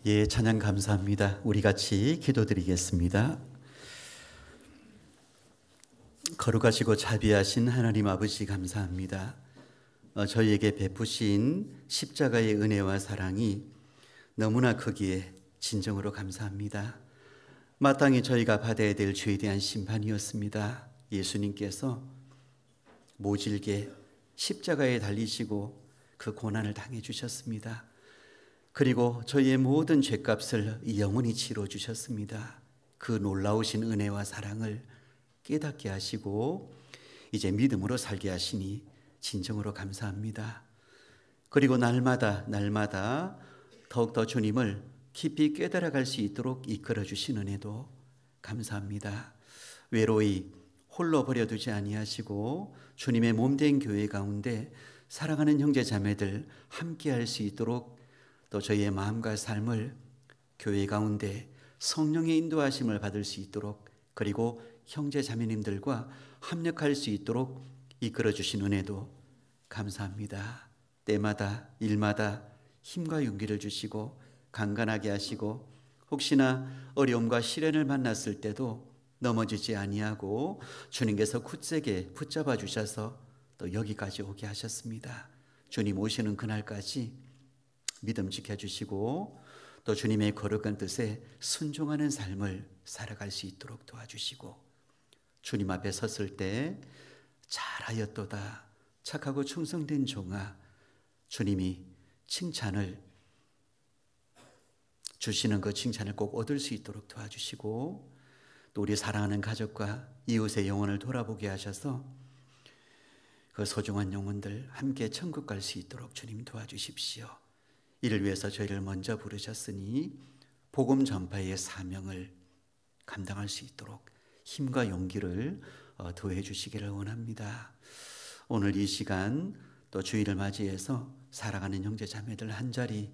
예, 찬양 감사합니다. 우리 같이 기도드리겠습니다. 거룩하시고 자비하신 하나님 아버지 감사합니다. 저희에게 베푸신 십자가의 은혜와 사랑이 너무나 크기에 진정으로 감사합니다. 마땅히 저희가 받아야 될 죄에 대한 심판이었습니다. 예수님께서 모질게 십자가에 달리시고 그 고난을 당해 주셨습니다. 그리고 저희의 모든 죄값을 영원히 치러 주셨습니다. 그 놀라우신 은혜와 사랑을 깨닫게 하시고 이제 믿음으로 살게 하시니 진정으로 감사합니다. 그리고 날마다 더욱더 주님을 깊이 깨달아갈 수 있도록 이끌어 주신 은혜도 감사합니다. 외로이 홀로 버려두지 아니하시고 주님의 몸된 교회 가운데 사랑하는 형제 자매들 함께 할 수 있도록 또 저희의 마음과 삶을 교회 가운데 성령의 인도하심을 받을 수 있도록 그리고 형제 자매님들과 합력할 수 있도록 이끌어 주신 은혜도 감사합니다. 때마다 일마다 힘과 용기를 주시고 강건하게 하시고 혹시나 어려움과 시련을 만났을 때도 넘어지지 아니하고 주님께서 굳세게 붙잡아 주셔서 또 여기까지 오게 하셨습니다. 주님 오시는 그날까지 믿음 지켜주시고 또 주님의 거룩한 뜻에 순종하는 삶을 살아갈 수 있도록 도와주시고 주님 앞에 섰을 때 잘하였도다 착하고 충성된 종아, 주님이 칭찬을 주시는 그 칭찬을 꼭 얻을 수 있도록 도와주시고 또 우리 사랑하는 가족과 이웃의 영혼을 돌아보게 하셔서 그 소중한 영혼들 함께 천국 갈 수 있도록 주님 도와주십시오. 이를 위해서 저희를 먼저 부르셨으니 복음 전파의 사명을 감당할 수 있도록 힘과 용기를 더해 주시기를 원합니다. 오늘 이 시간 또 주일을 맞이해서 살아가는 형제 자매들 한자리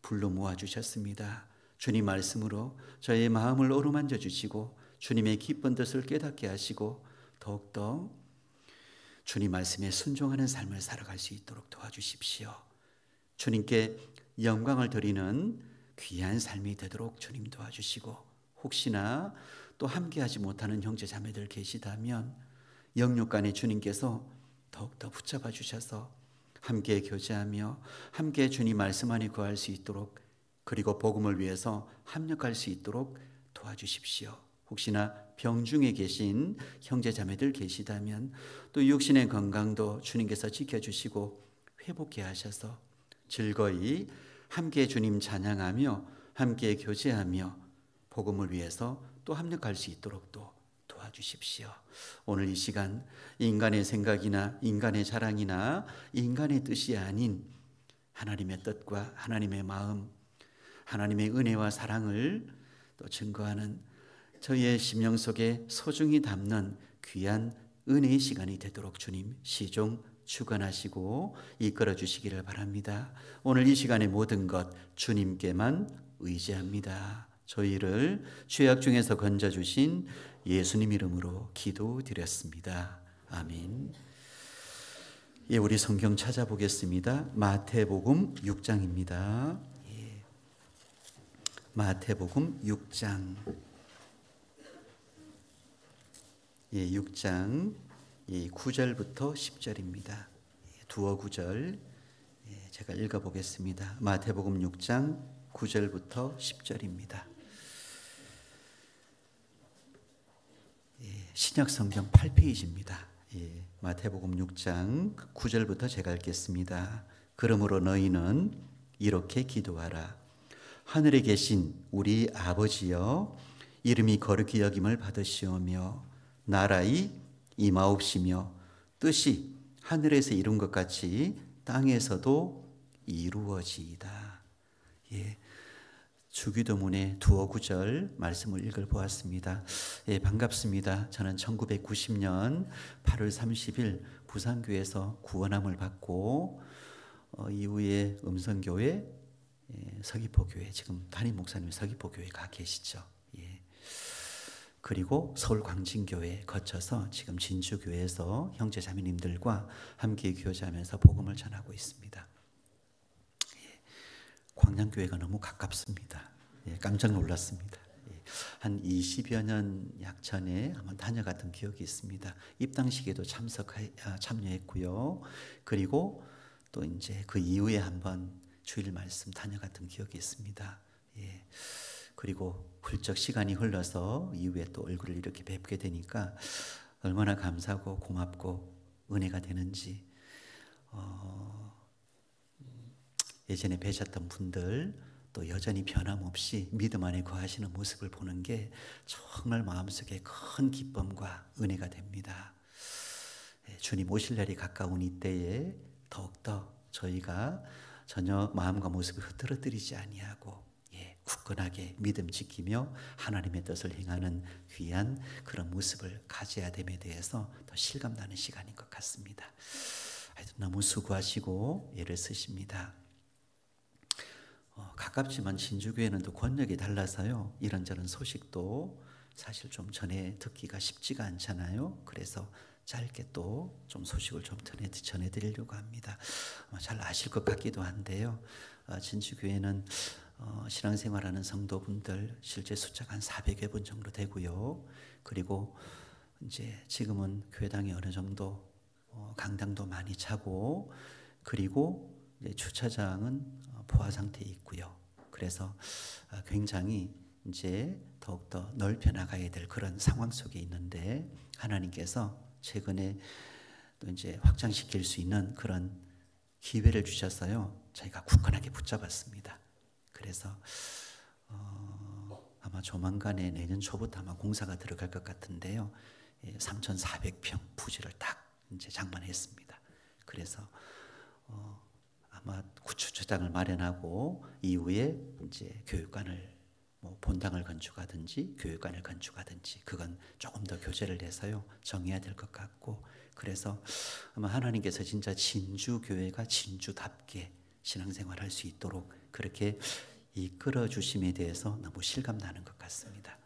불러 모아 주셨습니다. 주님 말씀으로 저희의 마음을 어루만져 주시고 주님의 기쁜 뜻을 깨닫게 하시고 더욱더 주님 말씀에 순종하는 삶을 살아갈 수 있도록 도와주십시오. 주님께 영광을 드리는 귀한 삶이 되도록 주님 도와주시고 혹시나 또 함께하지 못하는 형제 자매들 계시다면 영육간에 주님께서 더욱더 붙잡아 주셔서 함께 교제하며 함께 주님 말씀 안에 거할 수 있도록 그리고 복음을 위해서 합력할 수 있도록 도와주십시오. 혹시나 병중에 계신 형제 자매들 계시다면 또 육신의 건강도 주님께서 지켜주시고 회복케 하셔서 즐거이 함께 주님 찬양하며 함께 교제하며 복음을 위해서 또 합력할 수 있도록 또 도와주십시오. 오늘 이 시간 인간의 생각이나 인간의 자랑이나 인간의 뜻이 아닌 하나님의 뜻과 하나님의 마음, 하나님의 은혜와 사랑을 또 증거하는 저희의 심령 속에 소중히 담는 귀한 은혜의 시간이 되도록 주님 시종 주관하시고 이끌어 주시기를 바랍니다. 오늘 이 시간의 모든 것 주님께만 의지합니다. 저희를 죄악 중에서 건져주신 예수님 이름으로 기도드렸습니다. 아멘. 예, 우리 성경 찾아보겠습니다. 마태복음 6장입니다. 예. 마태복음 6장. 예, 6장 9절부터 10절입니다. 두어 구절 제가 읽어보겠습니다. 마태복음 6장 9절부터 10절입니다. 신약성경 8페이지입니다. 마태복음 6장 9절부터 제가 읽겠습니다. 그러므로 너희는 이렇게 기도하라. 하늘에 계신 우리 아버지여, 이름이 거룩히 여김을 받으시오며 나라의 임하옵시며 뜻이 하늘에서 이룬 것 같이 땅에서도 이루어지이다. 예, 주기도문의 두어 구절 말씀을 읽어보았습니다. 예, 반갑습니다. 저는 1990년 8월 30일 부산교회에서 구원함을 받고 이후에 음성교회, 서귀포교회, 지금 담임 목사님 서귀포교회 가 계시죠. 예. 그리고 서울 광진교회 거쳐서 지금 진주교회에서 형제 자매님들과 함께 교제하면서 복음을 전하고 있습니다. 광양교회가 너무 가깝습니다. 예, 깜짝 놀랐습니다. 예, 한 20여 년 약 전에 한번 다녀갔던 기억이 있습니다. 입당식에도 참여했고요. 그리고 또 이제 그 이후에 한번 주일 말씀 다녀갔던 기억이 있습니다. 예, 그리고 훌쩍 시간이 흘러서 이후에 또 얼굴을 이렇게 뵙게 되니까 얼마나 감사하고 고맙고 은혜가 되는지, 예전에 뵈셨던 분들 또 여전히 변함없이 믿음 안에 거하시는 모습을 보는 게 정말 마음속에 큰 기쁨과 은혜가 됩니다. 주님 오실 날이 가까운 이때에 더욱더 저희가 전혀 마음과 모습을 흐트러뜨리지 아니하고 굳건하게 믿음 지키며 하나님의 뜻을 행하는 귀한 그런 모습을 가져야 됨에 대해서 더 실감나는 시간인 것 같습니다. 하여튼 너무 수고하시고 애를 쓰십니다. 가깝지만 진주교회는 또 권력이 달라서요, 이런저런 소식도 사실 좀 전해 듣기가 쉽지가 않잖아요. 그래서 짧게 또 좀 소식을 좀 전해드리려고 합니다. 잘 아실 것 같기도 한데요, 진주교회는 신앙생활하는 성도분들 실제 숫자가 한 400여 분 정도 되고요. 그리고 이제 지금은 교회당이 어느 정도 강당도 많이 차고, 그리고 이제 주차장은 포화 상태에 있고요. 그래서 굉장히 이제 더욱더 넓혀 나가야 될 그런 상황 속에 있는데, 하나님께서 최근에 또 이제 확장시킬 수 있는 그런 기회를 주셔서요, 저희가 굳건하게 붙잡았습니다. 그래서 아마 조만간에 내년 초부터 아마 공사가 들어갈 것 같은데요, 3,400평 부지를 딱 이제 장만했습니다. 그래서 아마 구주차장을 마련하고 이후에 이제 교육관을 본당을 건축하든지 교육관을 건축하든지, 그건 조금 더 교제를 해서요 정해야 될 것 같고, 그래서 아마 하나님께서 진짜 진주교회가 진주답게 신앙생활할 수 있도록 그렇게 이끌어 주심에 대해서 너무 실감나는 것 같습니다.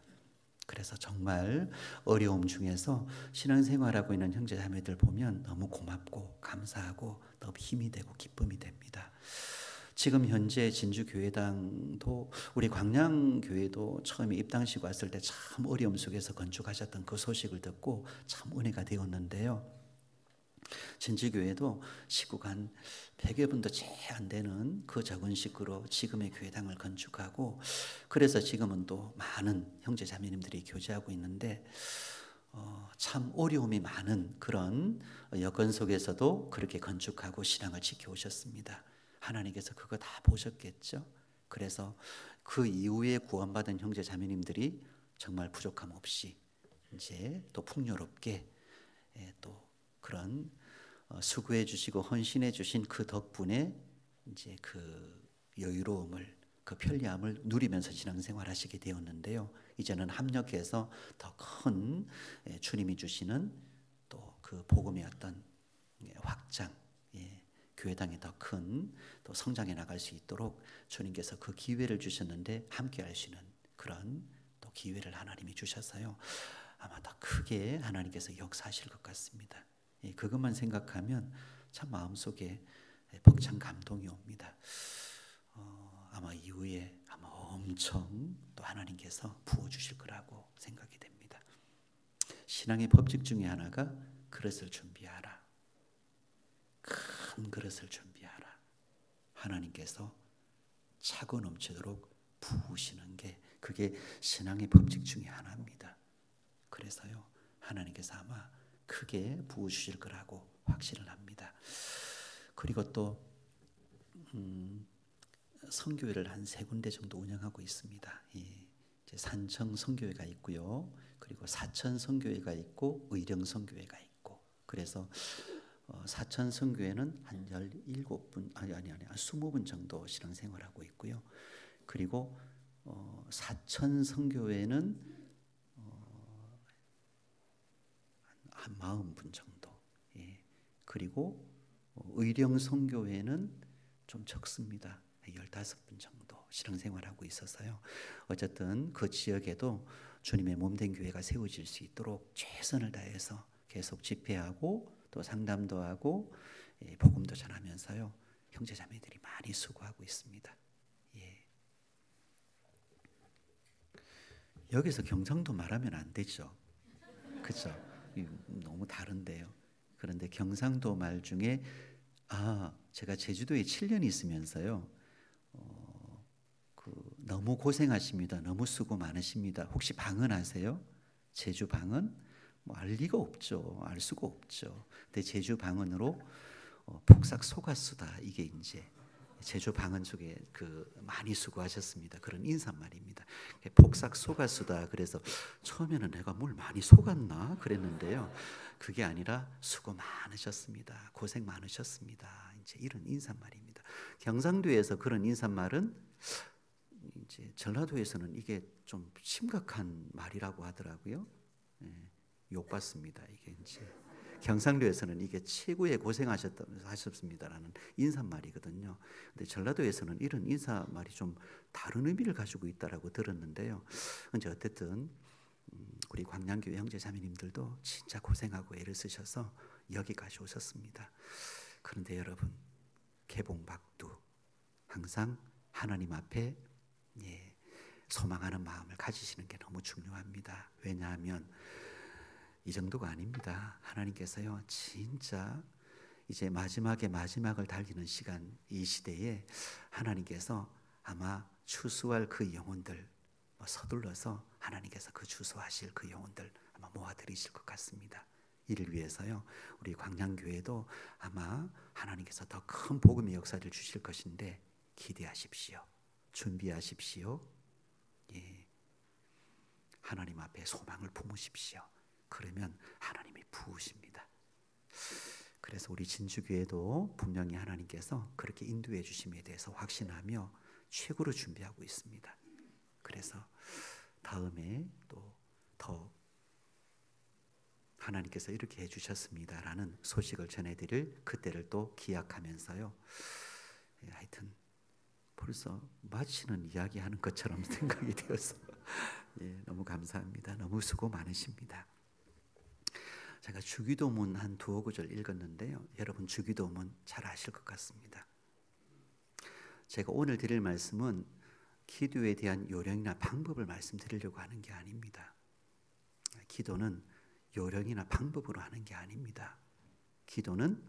그래서 정말 어려움 중에서 신앙생활하고 있는 형제자매들 보면 너무 고맙고 감사하고 너무 힘이 되고 기쁨이 됩니다. 지금 현재 진주교회당도, 우리 광양교회도 처음에 입당식 왔을 때 참 어려움 속에서 건축하셨던 그 소식을 듣고 참 은혜가 되었는데요, 진주교회도 식구가 한 100여 분도 채 안 되는 그 적은 식구로 지금의 교회당을 건축하고, 그래서 지금은 또 많은 형제 자매님들이 교제하고 있는데, 참 어려움이 많은 그런 여건 속에서도 그렇게 건축하고 신앙을 지켜오셨습니다. 하나님께서 그거 다 보셨겠죠. 그래서 그 이후에 구원받은 형제 자매님들이 정말 부족함 없이 이제 또 풍요롭게 또 그런 수고해 주시고 헌신해 주신 그 덕분에 이제 그 여유로움을, 그 편리함을 누리면서 신앙생활 하시게 되었는데요, 이제는 합력해서 더 큰 주님이 주시는 또 그 복음의 어떤 확장, 교회당이 더 큰 또 성장해 나갈 수 있도록 주님께서 그 기회를 주셨는데, 함께 할 수 있는 그런 또 기회를 하나님이 주셔서요, 아마 더 크게 하나님께서 역사하실 것 같습니다. 그것만 생각하면 참 마음속에 벅찬 감동이 옵니다. 아마 이후에 아마 엄청 또 하나님께서 부어주실 거라고 생각이 됩니다. 신앙의 법칙 중에 하나가 그릇을 준비하라. 큰 그릇을 준비하라. 하나님께서 차고 넘치도록 부으시는 게, 그게 신앙의 법칙 중에 하나입니다. 그래서요, 하나님께서 아마 크게 부어주실 거라고 확신을 합니다. 그리고 또 선교회를 한 3군데 정도 운영하고 있습니다. 이제 산청 선교회가 있고요, 그리고 사천 선교회가 있고 의령 선교회가 있고, 그래서 사천 선교회는 한 17분, 아니 20분 정도 신앙생활하고 있고요. 그리고 사천 선교회는 한 40분 정도. 그리고 의령 선교회는 좀 적습니다. 15분 정도 신앙생활하고 있어서요, 어쨌든 그 지역에도 주님의 몸된 교회가 세워질 수 있도록 최선을 다해서 계속 집회하고 또 상담도 하고 복음도 전하면서요, 형제자매들이 많이 수고하고 있습니다. 여기서 경상도 말하면 안 되죠. 그렇죠? 너무 다른데요. 그런데 경상도 말 중에 제가 제주도에 7년 있으면서요. 너무 고생하십니다. 너무 수고 많으십니다. 혹시 방언 아세요? 제주 방언? 뭐 알 리가 없죠. 알 수가 없죠. 근데 제주 방언으로 폭삭 속았수다, 이게 이제 제주 방언 속에 많이 수고하셨습니다. 그런 인사말입니다. 폭삭 속았수다. 그래서 처음에는 내가 뭘 많이 속았나 그랬는데요. 그게 아니라 수고 많으셨습니다. 고생 많으셨습니다. 이제 이런 인사말입니다. 경상도에서 그런 인사말은 이제 전라도에서는 이게 좀 심각한 말이라고 하더라고요. 욕받습니다. 이게 이제 경상도에서는 이게 최고의 고생하셨습니다라는 인사말이거든요. 근데 전라도에서는 이런 인사말이 좀 다른 의미를 가지고 있다라고 들었는데요. 이제 어쨌든 우리 광양교회 형제자매님들도 진짜 고생하고 애를 쓰셔서 여기까지 오셨습니다. 그런데 여러분, 개봉박두 항상 하나님 앞에 소망하는 마음을 가지시는 게 너무 중요합니다. 왜냐하면 이 정도가 아닙니다. 하나님께서요, 진짜 이제 마지막을 달리는 시간, 이 시대에 하나님께서 아마 추수할 그 영혼들 서둘러서 하나님께서 그 추수하실 그 영혼들 아마 모아드리실 것 같습니다. 이를 위해서요, 우리 광양교회도 아마 하나님께서 더 큰 복음의 역사를 주실 것인데 기대하십시오. 준비하십시오. 하나님 앞에 소망을 품으십시오. 그러면 하나님이 부으십니다. 그래서 우리 진주교회도 분명히 하나님께서 그렇게 인도해 주심에 대해서 확신하며 최고로 준비하고 있습니다. 그래서 다음에 또 더 하나님께서 이렇게 해주셨습니다라는 소식을 전해드릴 그때를 또 기약하면서요. 하여튼 벌써 마치는 이야기하는 것처럼 생각이 되어서 너무 감사합니다. 너무 수고 많으십니다. 제가 주기도문 한 2-5구절 읽었는데요. 여러분 주기도문 잘 아실 것 같습니다. 제가 오늘 드릴 말씀은 기도에 대한 요령이나 방법을 말씀드리려고 하는 게 아닙니다. 기도는 요령이나 방법으로 하는 게 아닙니다. 기도는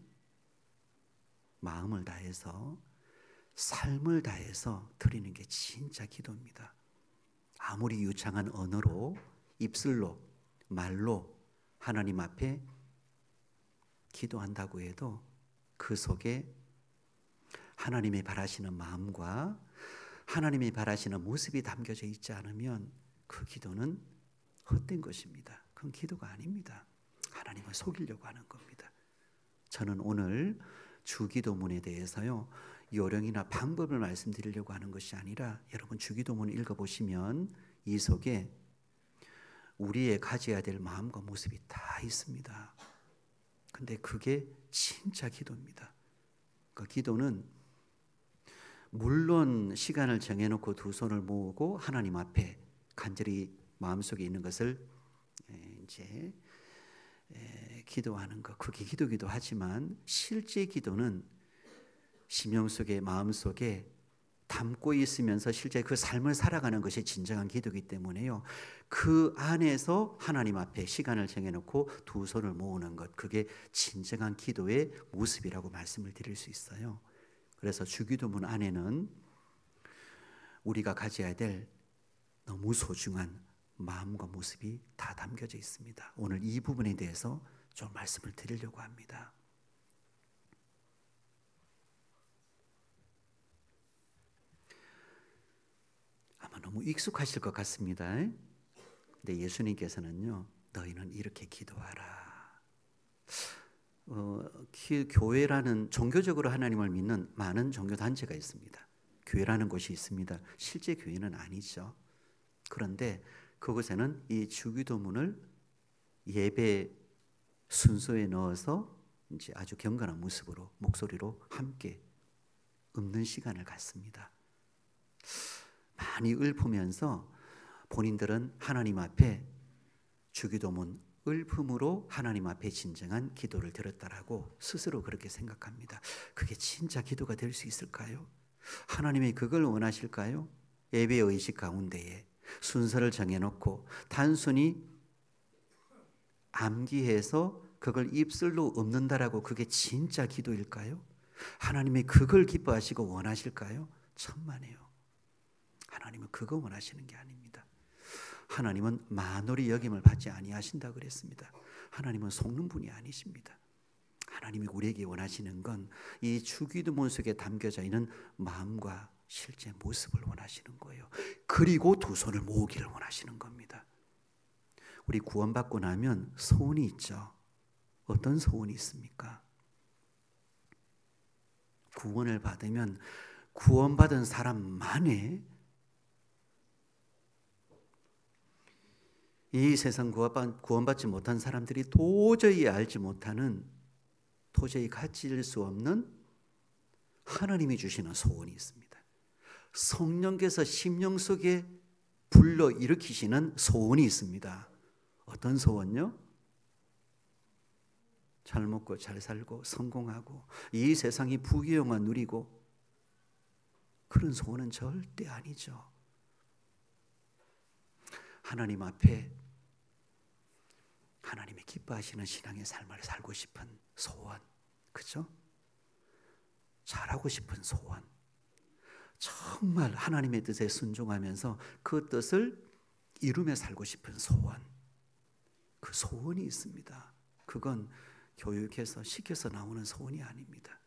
마음을 다해서 삶을 다해서 드리는 게 진짜 기도입니다. 아무리 유창한 언어로 입술로 말로 하나님 앞에 기도한다고 해도 그 속에 하나님이 바라시는 마음과 하나님이 바라시는 모습이 담겨져 있지 않으면 그 기도는 헛된 것입니다. 그건 기도가 아닙니다. 하나님을 속이려고 하는 겁니다. 저는 오늘 주기도문에 대해서요, 요령이나 방법을 말씀드리려고 하는 것이 아니라 여러분 주기도문을 읽어보시면 이 속에 우리의 가져야 될 마음과 모습이 다 있습니다. 근데 그게 진짜 기도입니다. 그 기도는 물론 시간을 정해놓고 두 손을 모으고 하나님 앞에 간절히 마음속에 있는 것을 이제 기도하는 것, 그게 기도기도 하지만 실제 기도는 심령 속에 마음 속에 담고 있으면서 실제 그 삶을 살아가는 것이 진정한 기도이기 때문에요. 그 안에서 하나님 앞에 시간을 정해놓고 두 손을 모으는 것, 그게 진정한 기도의 모습이라고 말씀을 드릴 수 있어요. 그래서 주기도문 안에는 우리가 가져야 될 너무 소중한 마음과 모습이 다 담겨져 있습니다. 오늘 이 부분에 대해서 좀 말씀을 드리려고 합니다. 아마 너무 익숙하실 것 같습니다. 근데 예수님께서는요, 너희는 이렇게 기도하라. 교회라는 종교적으로 하나님을 믿는 많은 종교단체가 있습니다. 교회라는 곳이 있습니다. 실제 교회는 아니죠. 그런데 그곳에는 이 주기도문을 예배 순서에 넣어서 이제 아주 경건한 모습으로 목소리로 함께 읽는 시간을 갖습니다. 많이 읊으면서 본인들은 하나님 앞에 주기도문 읊음으로 하나님 앞에 진정한 기도를 드렸다라고 스스로 그렇게 생각합니다. 그게 진짜 기도가 될 수 있을까요? 하나님이 그걸 원하실까요? 예배의 의식 가운데에 순서를 정해놓고 단순히 암기해서 그걸 입술로 읊는다라고 그게 진짜 기도일까요? 하나님이 그걸 기뻐하시고 원하실까요? 천만에요. 하나님은 그거 원하시는 게 아닙니다. 하나님은 만홀히 여김을 받지 아니하신다 그랬습니다. 하나님은 속는 분이 아니십니다. 하나님이 우리에게 원하시는 건 이 주기도문 속에 담겨져 있는 마음과 실제 모습을 원하시는 거예요. 그리고 두 손을 모으기를 원하시는 겁니다. 우리 구원받고 나면 소원이 있죠. 어떤 소원이 있습니까? 구원을 받으면 구원받은 사람만의 이 세상 구원받지 못한 사람들이 도저히 알지 못하는, 도저히 가질 수 없는 하나님이 주시는 소원이 있습니다. 성령께서 심령 속에 불러 일으키시는 소원이 있습니다. 어떤 소원요? 잘 먹고 잘 살고 성공하고 이 세상이 부귀영화 누리고, 그런 소원은 절대 아니죠. 하나님 앞에 하나님이 기뻐하시는 신앙의 삶을 살고 싶은 소원, 그죠? 잘하고 싶은 소원, 정말 하나님의 뜻에 순종하면서 그 뜻을 이루며 살고 싶은 소원, 그 소원이 있습니다. 그건 교육해서 시켜서 나오는 소원이 아닙니다.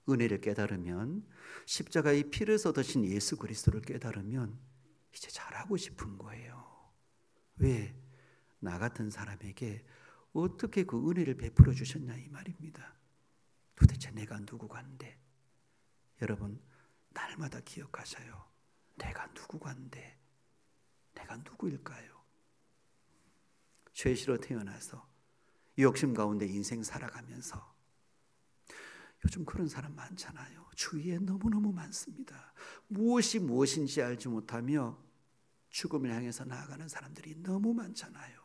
은혜를 깨달으면, 십자가의 피를 쏟으신 예수 그리스도를 깨달으면 이제 잘하고 싶은 거예요. 왜? 나 같은 사람에게 어떻게 그 은혜를 베풀어 주셨냐 이 말입니다. 도대체 내가 누구간데? 여러분, 날마다 기억하셔요. 내가 누구간데? 내가 누구일까요? 죄시로 태어나서 욕심 가운데 인생 살아가면서, 요즘 그런 사람 많잖아요. 주위에 너무너무 많습니다. 무엇이 무엇인지 알지 못하며 죽음을 향해서 나아가는 사람들이 너무 많잖아요.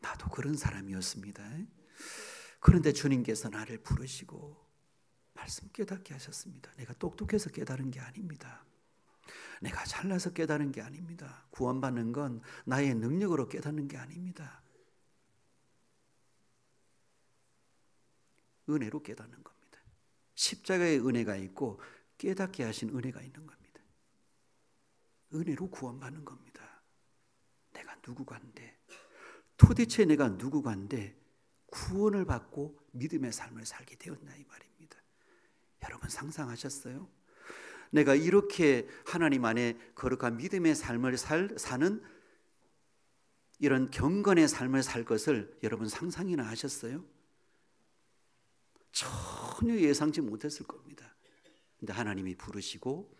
나도 그런 사람이었습니다. 그런데 주님께서 나를 부르시고 말씀 깨닫게 하셨습니다. 내가 똑똑해서 깨달은 게 아닙니다. 내가 잘나서 깨달은 게 아닙니다. 구원받는 건 나의 능력으로 깨닫는 게 아닙니다. 은혜로 깨닫는 겁니다. 십자가의 은혜가 있고 깨닫게 하신 은혜가 있는 겁니다. 은혜로 구원받는 겁니다. 내가 누구간데, 도대체 내가 누구간데 구원을 받고 믿음의 삶을 살게 되었나 이 말입니다. 여러분 상상하셨어요? 내가 이렇게 하나님 안에 거룩한 믿음의 삶을 사는 이런 경건의 삶을 살 것을 여러분 상상이나 하셨어요? 전혀 예상치 못했을 겁니다. 근데 하나님이 부르시고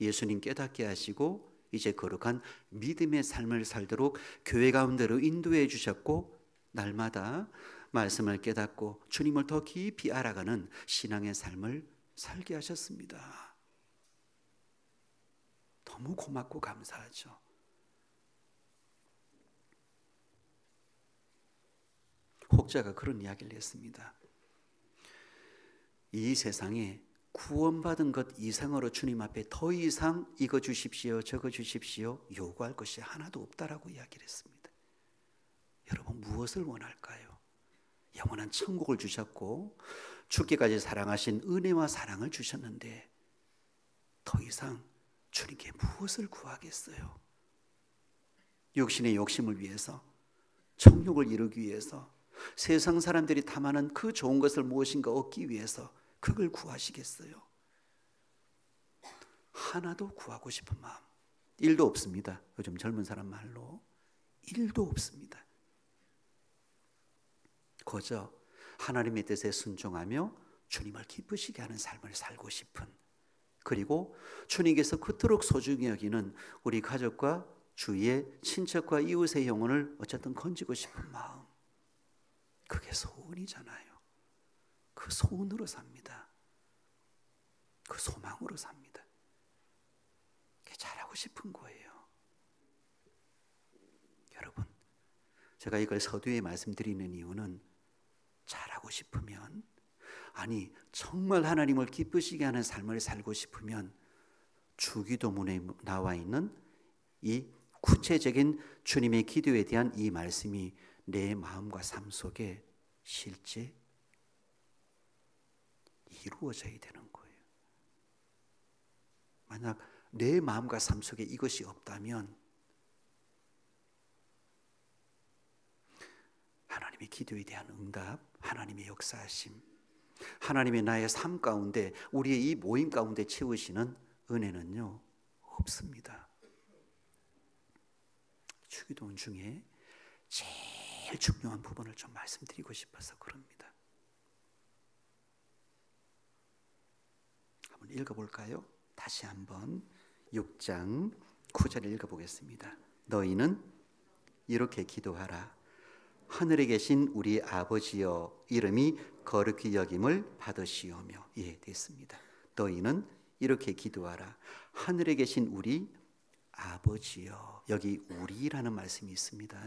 예수님 깨닫게 하시고 이제 거룩한 믿음의 삶을 살도록 교회 가운데로 인도해 주셨고, 날마다 말씀을 깨닫고 주님을 더 깊이 알아가는 신앙의 삶을 살게 하셨습니다. 너무 고맙고 감사하죠. 혹자가 그런 이야기를 했습니다. 이 세상에 구원받은 것 이상으로 주님 앞에 더 이상 이거 주십시오 저거 주십시오 요구할 것이 하나도 없다라고 이야기를 했습니다. 여러분 무엇을 원할까요? 영원한 천국을 주셨고 죽기까지 사랑하신 은혜와 사랑을 주셨는데 더 이상 주님께 무엇을 구하겠어요? 육신의 욕심을 위해서, 정욕을 이루기 위해서, 세상 사람들이 탐하는 그 좋은 것을 무엇인가 얻기 위해서 그걸 구하시겠어요? 하나도 구하고 싶은 마음 1도 없습니다. 요즘 젊은 사람 말로 1도 없습니다. 그저 하나님의 뜻에 순종하며 주님을 기쁘시게 하는 삶을 살고 싶은, 그리고 주님께서 그토록 소중히 여기는 우리 가족과 주위의 친척과 이웃의 영혼을 어쨌든 건지고 싶은 마음, 그게 소원이잖아요. 그 소원으로 삽니다. 그 소망으로 삽니다. 그게 잘하고 싶은 거예요. 여러분, 제가 이걸 서두에 말씀드리는 이유는 잘하고 싶으면, 아니 정말 하나님을 기쁘시게 하는 삶을 살고 싶으면 주기도문에 나와 있는 이 구체적인 주님의 기도에 대한 이 말씀이 내 마음과 삶 속에 실제 이루어져야 되는 거예요. 만약 내 마음과 삶 속에 이것이 없다면 하나님의 기도에 대한 응답, 하나님의 역사하심, 하나님의 나의 삶 가운데, 우리의 이 모임 가운데 채우시는 은혜는요, 없습니다. 주기도문 중에 제일 중요한 부분을 좀 말씀드리고 싶어서 그럽니다. 한번 읽어볼까요? 다시 한번 6장 9절을 읽어보겠습니다. 너희는 이렇게 기도하라. 하늘에 계신 우리 아버지여, 이름이 거룩히 여김을 받으시오며. 예, 됐습니다. 너희는 이렇게 기도하라. 하늘에 계신 우리 아버지여. 여기 우리라는 말씀이 있습니다.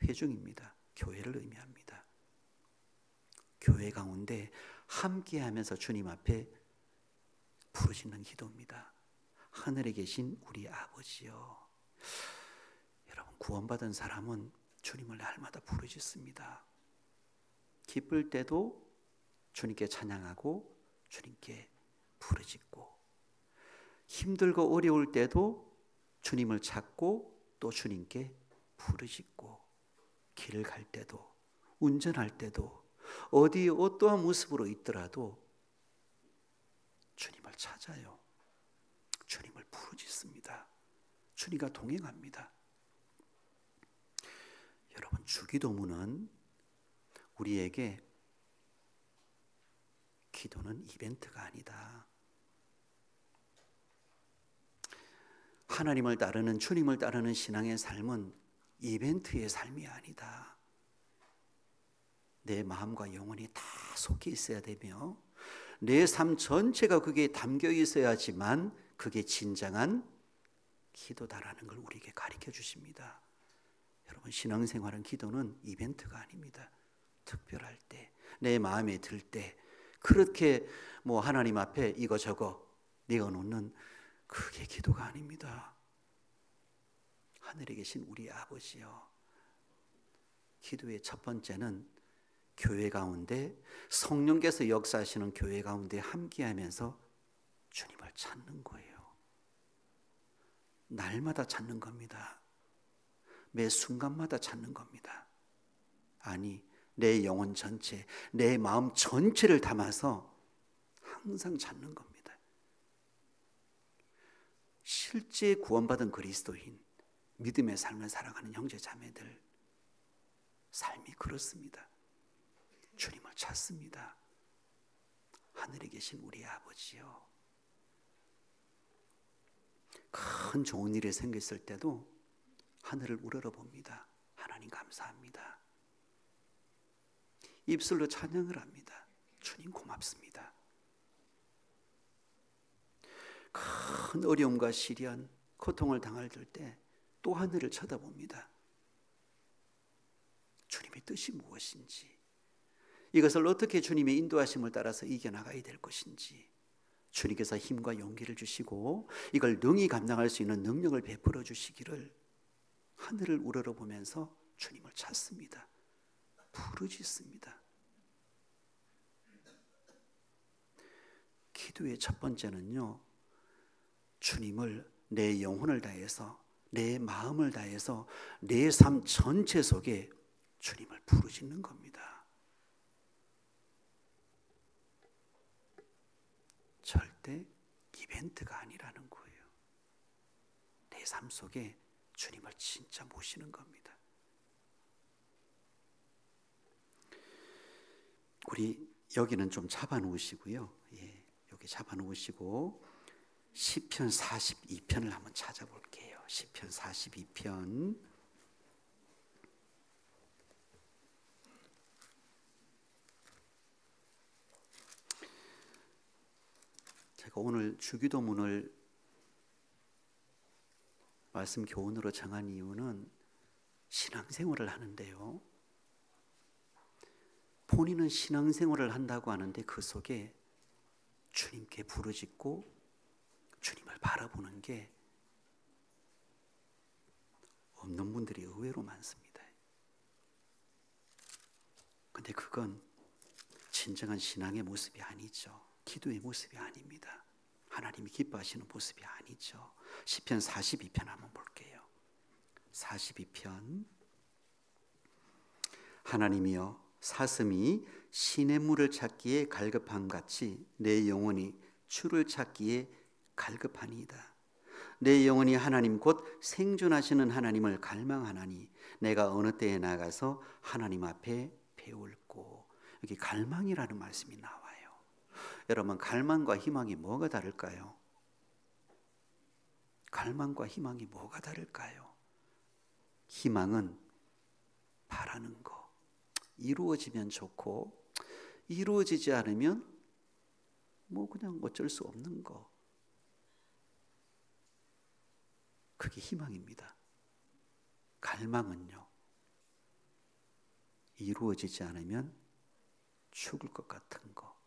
회중입니다. 교회를 의미합니다. 교회 가운데 함께하면서 주님 앞에 부르짖는 기도입니다. 하늘에 계신 우리 아버지여. 여러분, 구원받은 사람은 주님을 날마다 부르짖습니다. 기쁠 때도 주님께 찬양하고 주님께 부르짖고, 힘들고 어려울 때도 주님을 찾고 또 주님께 부르짖고, 길을 갈 때도, 운전할 때도, 어디 어떠한 모습으로 있더라도 주님을 찾아요. 주님을 부르짖습니다. 주님과 동행합니다. 여러분, 주기도문은 우리에게 기도는 이벤트가 아니다. 하나님을 따르는, 주님을 따르는 신앙의 삶은 이벤트의 삶이 아니다. 내 마음과 영혼이 다 속해 있어야 되며 내 삶 전체가 그게 담겨 있어야지만 그게 진정한 기도다라는 걸 우리에게 가르쳐 주십니다. 여러분, 신앙생활은, 기도는 이벤트가 아닙니다. 특별할 때, 내 마음에 들 때, 그렇게 하나님 앞에 이거저거 내어놓는 그게 기도가 아닙니다. 하늘에 계신 우리 아버지여. 기도의 첫 번째는 교회 가운데, 성령께서 역사하시는 교회 가운데 함께하면서 주님을 찾는 거예요. 날마다 찾는 겁니다. 매 순간마다 찾는 겁니다. 아니, 내 영혼 전체, 내 마음 전체를 담아서 항상 찾는 겁니다. 실제 구원받은 그리스도인, 믿음의 삶을 살아가는 형제 자매들 삶이 그렇습니다. 주님을 찾습니다. 하늘에 계신 우리 아버지요. 큰 좋은 일이 생겼을 때도 하늘을 우러러봅니다. 하나님 감사합니다. 입술로 찬양을 합니다. 주님 고맙습니다. 큰 어려움과 시련, 고통을 당할 때 또 하늘을 쳐다봅니다. 주님의 뜻이 무엇인지, 이것을 어떻게 주님의 인도하심을 따라서 이겨나가야 될 것인지, 주님께서 힘과 용기를 주시고 이걸 능히 감당할 수 있는 능력을 베풀어 주시기를 하늘을 우러러보면서 주님을 찾습니다. 부르짖습니다. 기도의 첫 번째는요, 주님을 내 영혼을 다해서, 내 마음을 다해서, 내 삶 전체 속에 주님을 부르짖는 겁니다. 절대 이벤트가 아니라는 거예요. 내 삶 속에 주님을 진짜 모시는 겁니다. 우리 여기는 좀 잡아놓으시고요. 예, 여기 잡아놓으시고 시편 42편을 한번 찾아볼게요. 시편 42편. 제가 오늘 주기도문을 말씀 교훈으로 정한 이유는 신앙생활을 하는데요, 본인은 신앙생활을 한다고 하는데 그 속에 주님께 부르짖고 주님을 바라보는 게 없는 분들이 의외로 많습니다. 근데 그건 진정한 신앙의 모습이 아니죠. 기도의 모습이 아닙니다. 하나님이 기뻐하시는 모습이 아니죠. 시편 42편 한번 볼게요. 42편. 하나님이여, 사슴이 시냇물을 찾기에 갈급함 같이 내 영혼이 주를 찾기에 갈급하니이다. 내 영혼이 하나님 곧 생존하시는 하나님을 갈망하나니 내가 어느 때에 나가서 하나님 앞에 배울고. 여기 갈망이라는 말씀이 나와요. 여러분, 갈망과 희망이 뭐가 다를까요? 갈망과 희망이 뭐가 다를까요? 희망은 바라는 거, 이루어지면 좋고 이루어지지 않으면 뭐 그냥 어쩔 수 없는 거, 그게 희망입니다. 갈망은요, 이루어지지 않으면 죽을 것 같은 거.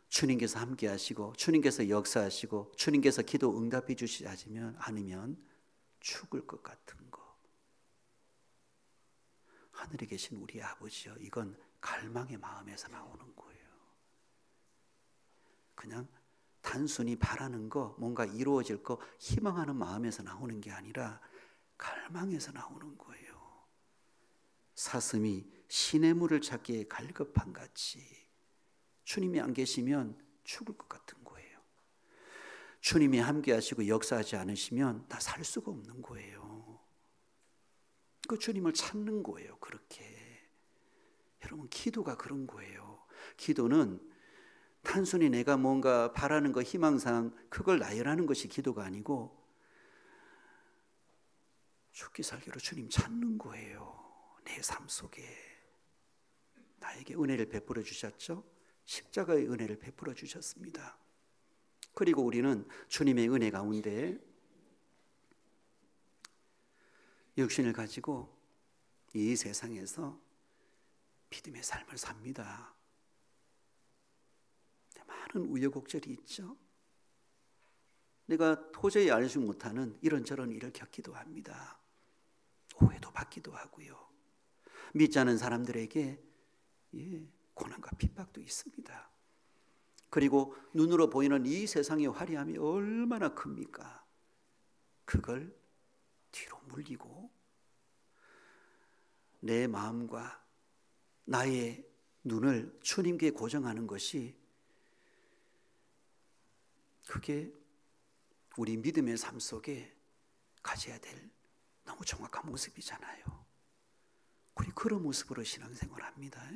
주님께서 함께 하시고 주님께서 역사하시고 주님께서 기도 응답해 주시지 않으면 죽을 것 같은 거. 하늘에 계신 우리 아버지요, 이건 갈망의 마음에서 나오는 거예요. 그냥 단순히 바라는 거, 뭔가 이루어질 거 희망하는 마음에서 나오는 게 아니라 갈망에서 나오는 거예요. 사슴이 시냇물을 찾기에 갈급한 같이 주님이 안 계시면 죽을 것 같은 거예요. 주님이 함께 하시고 역사하지 않으시면 다 살 수가 없는 거예요. 그 주님을 찾는 거예요. 그렇게. 여러분, 기도가 그런 거예요. 기도는 단순히 내가 뭔가 바라는 거, 희망상 그걸 나열하는 것이 기도가 아니고 죽기 살기로 주님 찾는 거예요. 내 삶 속에 나에게 은혜를 베풀어 주셨죠. 십자가의 은혜를 베풀어 주셨습니다. 그리고 우리는 주님의 은혜 가운데 육신을 가지고 이 세상에서 믿음의 삶을 삽니다. 많은 우여곡절이 있죠. 내가 도저히 알지 못하는 이런저런 일을 겪기도 합니다. 오해도 받기도 하고요. 믿지 않은 사람들에게 고난과 핍박도 있습니다. 그리고 눈으로 보이는 이 세상의 화려함이 얼마나 큽니까? 그걸 뒤로 물리고 내 마음과 나의 눈을 주님께 고정하는 것이, 그게 우리 믿음의 삶 속에 가져야 될 너무 정확한 모습이잖아요. 우리 그런 모습으로 신앙생활을 합니다.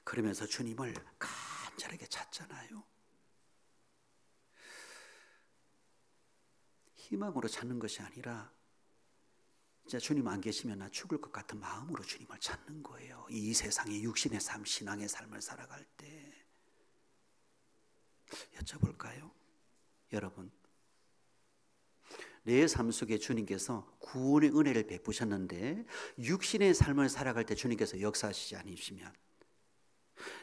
그러면서 주님을 간절하게 찾잖아요. 희망으로 찾는 것이 아니라 진짜 주님 안 계시면 나 죽을 것 같은 마음으로 주님을 찾는 거예요. 이 세상의 육신의 삶, 신앙의 삶을 살아갈 때. 여쭤볼까요? 여러분, 내 삶 속에 주님께서 구원의 은혜를 베푸셨는데 육신의 삶을 살아갈 때 주님께서 역사하시지 않으시면,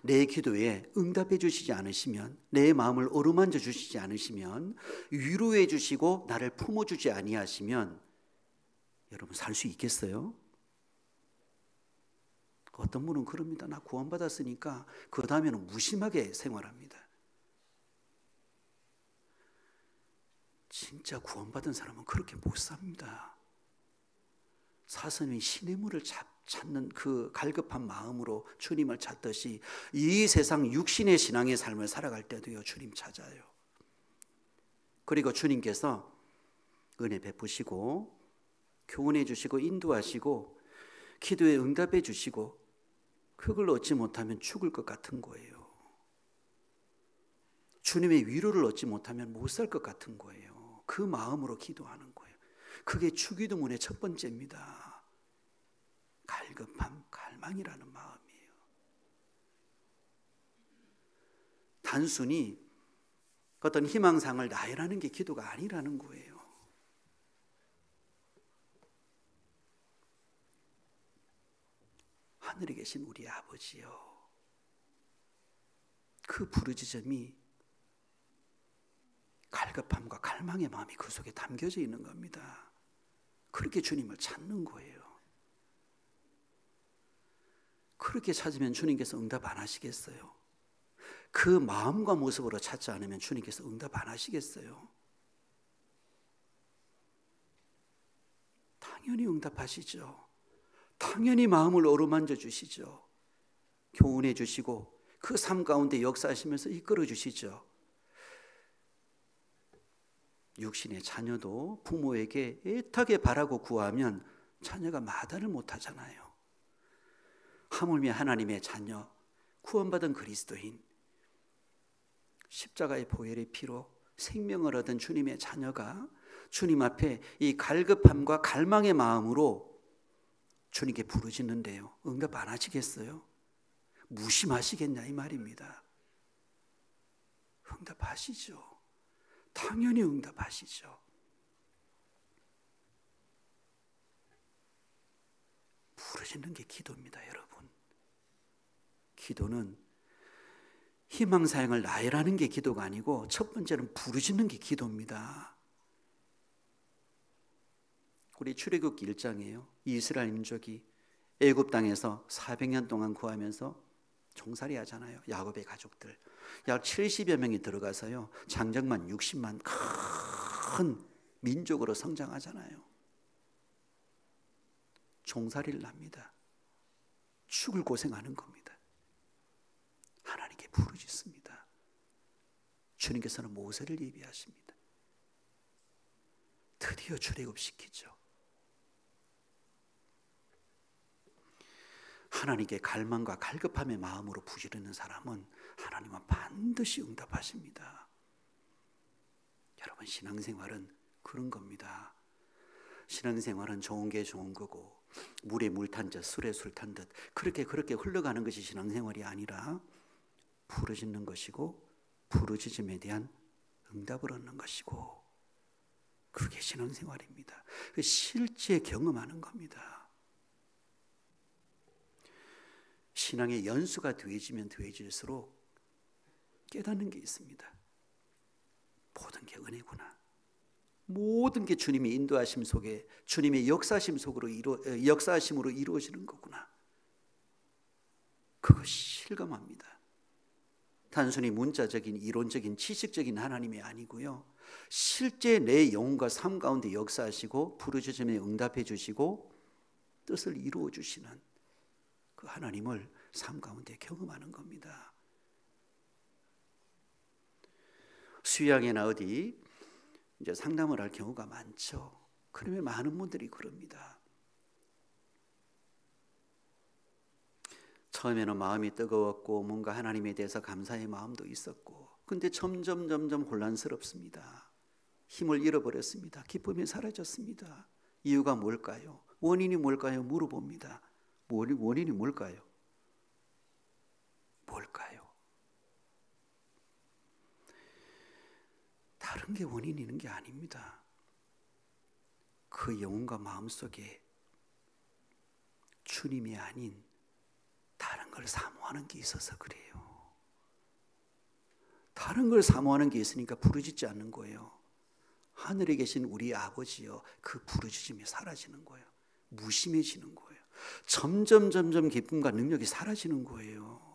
내 기도에 응답해 주시지 않으시면, 내 마음을 어루만져 주시지 않으시면, 위로해 주시고 나를 품어주지 아니하시면 여러분 살 수 있겠어요? 어떤 분은 그럽니다. 나 구원받았으니까 그 다음에는 무심하게 생활합니다. 진짜 구원받은 사람은 그렇게 못 삽니다. 사슴이 시냇물을 찾는 그 갈급한 마음으로 주님을 찾듯이 이 세상 육신의 신앙의 삶을 살아갈 때도요, 주님 찾아요. 그리고 주님께서 은혜 베푸시고 교훈해 주시고 인도하시고 기도에 응답해 주시고 그걸 얻지 못하면 죽을 것 같은 거예요. 주님의 위로를 얻지 못하면 못 살 것 같은 거예요. 그 마음으로 기도하는 거예요. 그게 주기도문의 첫 번째입니다. 갈급함, 갈망이라는 마음이에요. 단순히 어떤 희망상을 나열하는 게 기도가 아니라는 거예요. 하늘에 계신 우리 아버지요, 그 부르짖음이 갈급함과 갈망의 마음이 그 속에 담겨져 있는 겁니다. 그렇게 주님을 찾는 거예요. 그렇게 찾으면 주님께서 응답 안 하시겠어요? 그 마음과 모습으로 찾지 않으면 주님께서 응답 안 하시겠어요? 당연히 응답하시죠. 당연히 마음을 어루만져 주시죠. 교훈해 주시고 그 삶 가운데 역사하시면서 이끌어 주시죠. 육신의 자녀도 부모에게 애타게 바라고 구하면 자녀가 마다를 못하잖아요. 하물며 하나님의 자녀, 구원받은 그리스도인, 십자가의 보혈의 피로 생명을 얻은 주님의 자녀가 주님 앞에 이 갈급함과 갈망의 마음으로 주님께 부르짖는데요, 응답 안 하시겠어요? 무심하시겠냐 이 말입니다. 응답하시죠. 당연히 응답하시죠. 부르짖는 게 기도입니다, 여러분. 기도는 희망사항을 나열하는 게 기도가 아니고 첫 번째는 부르짖는 게 기도입니다. 우리 출애굽기 1장이에요. 이스라엘 민족이 애굽 땅에서 400년 동안 구하면서 종살이 하잖아요. 야곱의 가족들 약 70여 명이 들어가서요, 장정만 60만 큰 민족으로 성장하잖아요. 종살이를 합니다. 죽을 고생하는 겁니다. 하나님께 부르짖습니다. 주님께서는 모세를 예비하십니다. 드디어 출애굽시키죠. 하나님께 갈망과 갈급함의 마음으로 부르짖는 사람은 하나님은 반드시 응답하십니다. 여러분, 신앙생활은 그런 겁니다. 신앙생활은 좋은 게 좋은 거고 물에 물 탄 듯 술에 술 탄 듯 그렇게 흘러가는 것이 신앙생활이 아니라 부르짖는 것이고 부르짖음에 대한 응답을 얻는 것이고, 그게 신앙생활입니다. 실제 경험하는 겁니다. 신앙의 연수가 더해지면 더해질수록 깨닫는 게 있습니다. 모든 게 은혜구나. 모든 게 주님의 인도하심 속에, 주님의 역사하심으로 이루어지는 거구나. 그것이 실감합니다. 단순히 문자적인 이론적인 지식적인 하나님이 아니고요, 실제 내 영혼과 삶 가운데 역사하시고 부르짖음에 응답해 주시고 뜻을 이루어 주시는 그 하나님을 삶 가운데 경험하는 겁니다. 수양회나 어디 이제 상담을 할 경우가 많죠. 그러면 많은 분들이 그럽니다. 처음에는 마음이 뜨거웠고 뭔가 하나님에 대해서 감사의 마음도 있었고, 근데 점점 혼란스럽습니다. 힘을 잃어버렸습니다. 기쁨이 사라졌습니다. 이유가 뭘까요? 원인이 뭘까요? 물어봅니다. 원인이 뭘까요? 뭘까요? 다른 게 원인이 있는 게 아닙니다. 그 영혼과 마음속에 주님이 아닌 다른 걸 사모하는 게 있어서 그래요. 다른 걸 사모하는 게 있으니까 부르짖지 않는 거예요. 하늘에 계신 우리 아버지요, 그 부르짖음이 사라지는 거예요. 무심해지는 거예요. 점점 기쁨과 능력이 사라지는 거예요.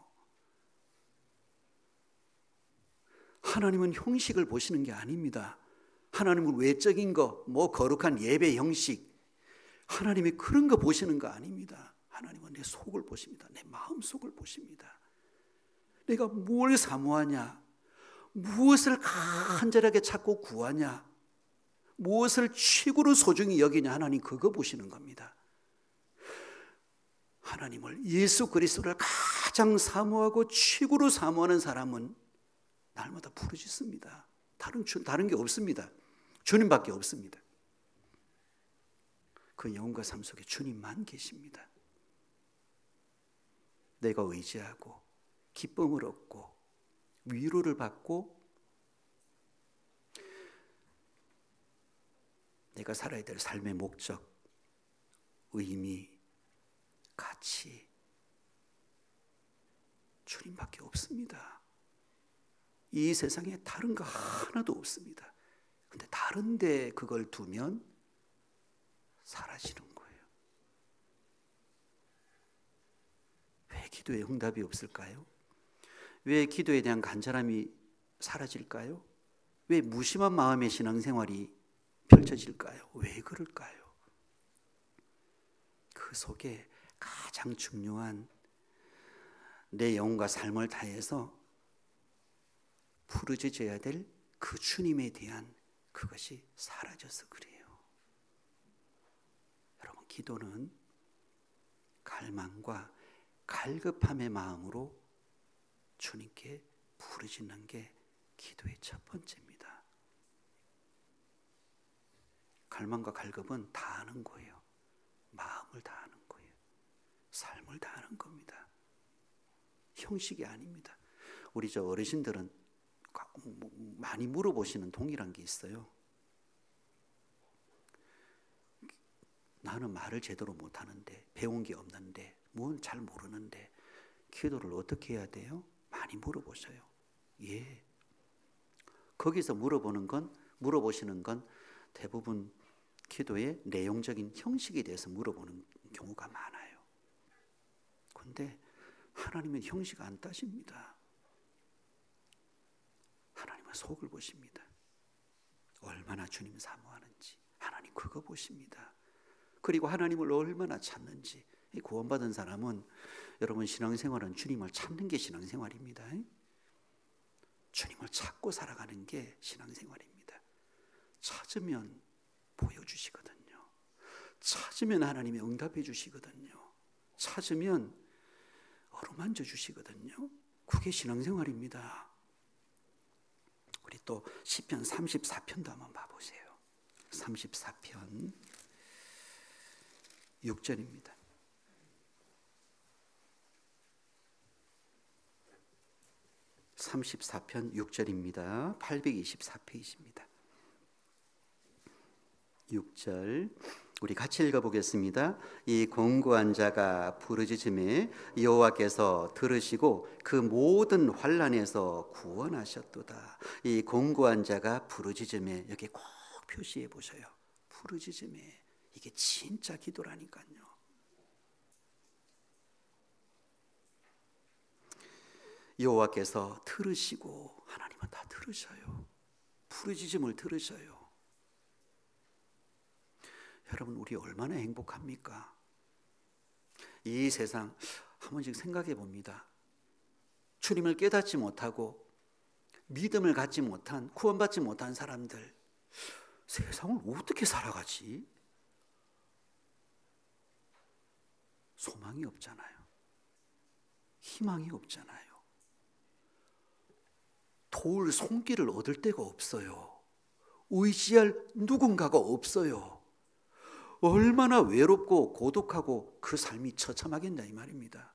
하나님은 형식을 보시는 게 아닙니다. 하나님은 외적인 거, 거룩한 예배 형식, 하나님이 그런 거 보시는 거 아닙니다. 하나님은 내 속을 보십니다. 내 마음 속을 보십니다. 내가 뭘 사모하냐, 무엇을 간절하게 찾고 구하냐, 무엇을 최고로 소중히 여기냐, 하나님 그거 보시는 겁니다. 하나님을, 예수 그리스도를 가장 사모하고 최고로 사모하는 사람은 날마다 부르짖습니다. 다른 게 없습니다. 주님밖에 없습니다. 그 영혼과 삶 속에 주님만 계십니다. 내가 의지하고 기쁨을 얻고 위로를 받고 내가 살아야 될 삶의 목적, 의미, 가치, 주님밖에 없습니다. 이 세상에 다른 거 하나도 없습니다. 근데 다른데 그걸 두면 사라지는 거예요. 왜 기도에 응답이 없을까요? 왜 기도에 대한 간절함이 사라질까요? 왜 무심한 마음의 신앙생활이 펼쳐질까요? 왜 그럴까요? 그 속에 가장 중요한 내 영혼과 삶을 다해서 부르짖어야 될 그 주님에 대한 그것이 사라져서 그래요. 여러분, 기도는 갈망과 갈급함의 마음으로 주님께 부르짖는 게 기도의 첫 번째입니다. 갈망과 갈급은 다하는 거예요. 마음을 다하는 거예요. 삶을 다하는 겁니다. 형식이 아닙니다. 우리 저 어르신들은 많이 물어보시는 동일한 게 있어요. 나는 말을 제대로 못하는데, 배운 게 없는데, 뭔 잘 모르는데 기도를 어떻게 해야 돼요? 많이 물어보셔요. 예. 거기서 물어보시는 건 대부분 기도의 내용적인 형식에 대해서 물어보는 경우가 많아요. 그런데 하나님은 형식 안 따집니다. 하나님은 속을 보십니다. 얼마나 주님 사모하는지 하나님 그거 보십니다. 그리고 하나님을 얼마나 찾는지. 구원받은 사람은, 여러분, 신앙생활은 주님을 찾는 게 신앙생활입니다. 주님을 찾고 살아가는 게 신앙생활입니다. 찾으면 보여주시거든요. 찾으면 하나님이 응답해 주시거든요. 찾으면 어루만져 주시거든요. 그게 신앙생활입니다. 우리 또 시편 34편도 한번 봐보세요. 34편 6절입니다. 34편 6절입니다. 824페이지입니다. 6절 우리 같이 읽어보겠습니다. 이 권고한 자가 부르짖음에 여호와께서 들으시고 그 모든 환난에서 구원하셨도다. 이 권고한 자가 부르짖음에, 여기 꼭 표시해 보셔요. 부르짖음에. 이게 진짜 기도라니까요. 여호와께서 들으시고, 하나님은 다 들으셔요. 부르짖음을 들으셔요. 여러분, 우리 얼마나 행복합니까? 이 세상 한 번씩 생각해 봅니다. 주님을 깨닫지 못하고 믿음을 갖지 못한, 구원받지 못한 사람들, 세상을 어떻게 살아가지? 소망이 없잖아요. 희망이 없잖아요. 도울 손길을 얻을 데가 없어요. 의지할 누군가가 없어요. 얼마나 외롭고 고독하고 그 삶이 처참하겠냐 이 말입니다.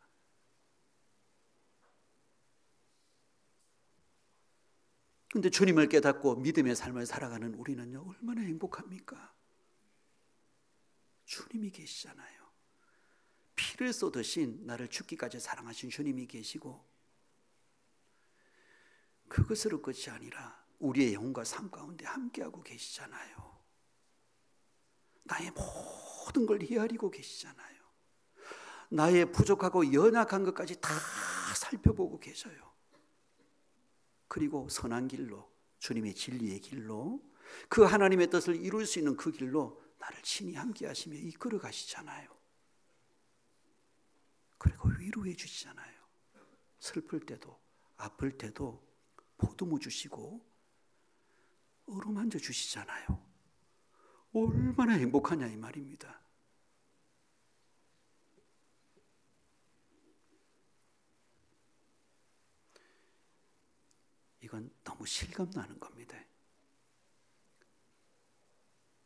그런데 주님을 깨닫고 믿음의 삶을 살아가는 우리는요, 얼마나 행복합니까? 주님이 계시잖아요. 피를 쏟으신, 나를 죽기까지 사랑하신 주님이 계시고, 그것으로 끝이 아니라 우리의 영혼과 삶 가운데 함께하고 계시잖아요. 나의 모든 걸 헤아리고 계시잖아요. 나의 부족하고 연약한 것까지 다 살펴보고 계셔요. 그리고 선한 길로, 주님의 진리의 길로, 그 하나님의 뜻을 이룰 수 있는 그 길로 나를 친히 함께 하시며 이끌어 가시잖아요. 그리고 위로해 주시잖아요. 슬플 때도 아플 때도 보듬어 주시고 어루만져 주시잖아요. 얼마나 행복하냐 이 말입니다. 이건 너무 실감나는 겁니다.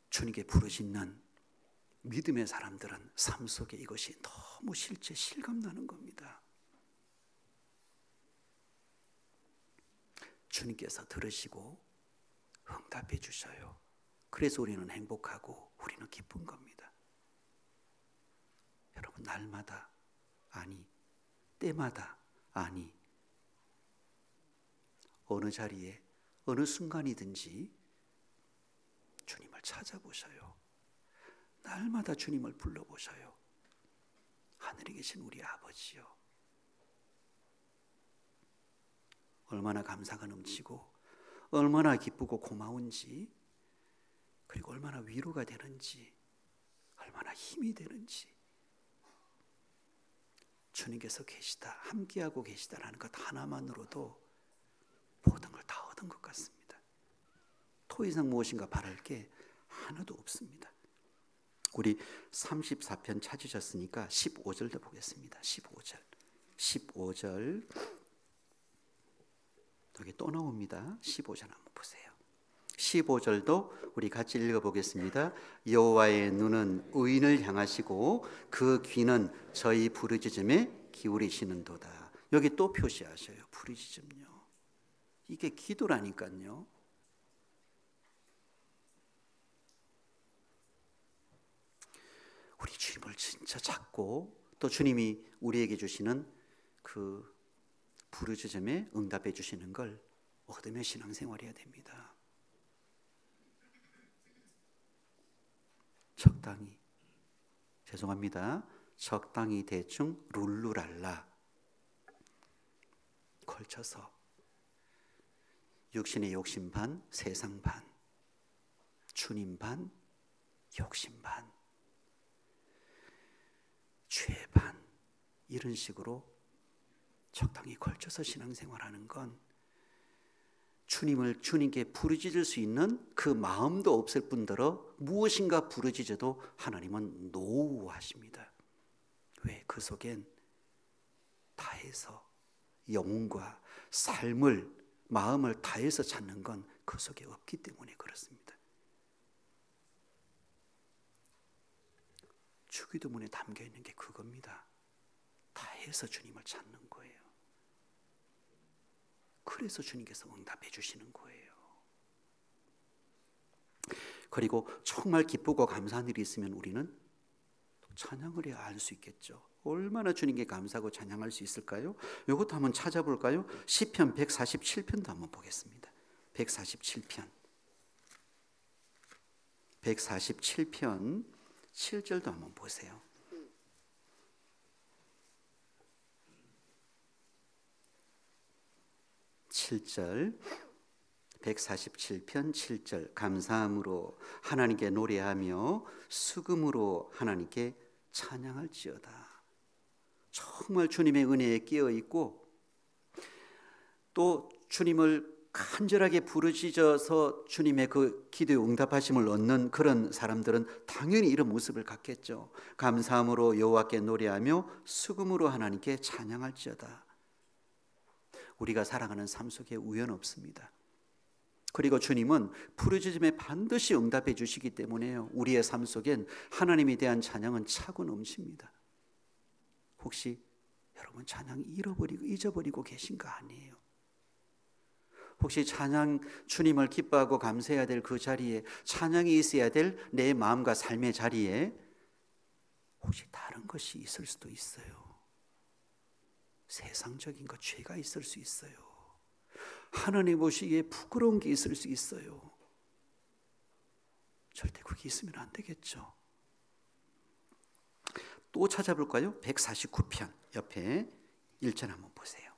주님께 부르짖는 믿음의 사람들은 삶 속에 이것이 너무 실제 실감나는 겁니다. 주님께서 들으시고 응답해 주셔요. 그래서 우리는 행복하고 우리는 기쁜 겁니다. 여러분, 날마다 아니, 때마다 아니, 어느 자리에 어느 순간이든지 주님을 찾아보셔요. 날마다 주님을 불러보셔요. 하늘에 계신 우리 아버지요, 얼마나 감사가 넘치고 얼마나 기쁘고 고마운지, 그리고 얼마나 위로가 되는지, 얼마나 힘이 되는지, 주님께서 계시다, 함께하고 계시다라는 것 하나만으로도 모든 걸 다 얻은 것 같습니다. 더 이상 무엇인가 바랄 게 하나도 없습니다. 우리 34편 찾으셨으니까 15절도 보겠습니다. 15절 여기 또 나옵니다. 15절 한번 보세요. 15절도 우리 같이 읽어보겠습니다. 여호와의 눈은 의인을 향하시고 그 귀는 저희 부르짖음에 기울이시는도다. 여기 또 표시하셔요. 부르짖음요. 이게 기도라니까요. 우리 주님을 진짜 찾고 또 주님이 우리에게 주시는 그 부르짖음에 응답해 주시는 걸 얻으며 신앙생활해야 됩니다. 적당히, 죄송합니다, 적당히 대충 룰루랄라 걸쳐서 육신의 욕심 반, 세상 반, 주님 반, 욕심 반, 죄 반, 이런 식으로 적당히 걸쳐서 신앙생활하는 건 주님께 부르짖을 수 있는 그 마음도 없을 뿐더러 무엇인가 부르짖어도 하나님은 노하십니다. 왜? 그 속엔 다해서 영혼과 삶을, 마음을 다해서 찾는 건 그 속에 없기 때문에 그렇습니다. 주기도문에 담겨 있는 게 그겁니다. 다해서 주님을 찾는 거예요. 그래서 주님께서 응답해 주시는 거예요. 그리고 정말 기쁘고 감사한 일이 있으면 우리는 찬양을 해야 알 수 있겠죠. 얼마나 주님께 감사하고 찬양할 수 있을까요? 이것도 한번 찾아볼까요? 시편 147편도 한번 보겠습니다. 147편 7절도 한번 보세요. 7절, 147편 7절. 감사함으로 하나님께 노래하며 수금으로 하나님께 찬양할지어다. 정말 주님의 은혜에 끼어 있고 또 주님을 간절하게 부르짖어서 주님의 그 기도에 응답하심을 얻는 그런 사람들은 당연히 이런 모습을 갖겠죠. 감사함으로 여호와께 노래하며 수금으로 하나님께 찬양할지어다. 우리가 살아가는 삶 속에 우연 없습니다. 그리고 주님은 부르짖음에 반드시 응답해 주시기 때문에요. 우리의 삶 속엔 하나님에 대한 찬양은 차고 넘칩니다. 혹시 여러분 찬양 잊어버리고 계신가 아니에요? 혹시 찬양, 주님을 기뻐하고 감사해야 될 그 자리에, 찬양이 있어야 될 내 마음과 삶의 자리에 혹시 다른 것이 있을 수도 있어요. 세상적인 것, 죄가 있을 수 있어요. 하나님 보시기에 부끄러운 게 있을 수 있어요. 절대 그게 있으면 안 되겠죠. 또 찾아볼까요? 149편 옆에 1절 한번 보세요.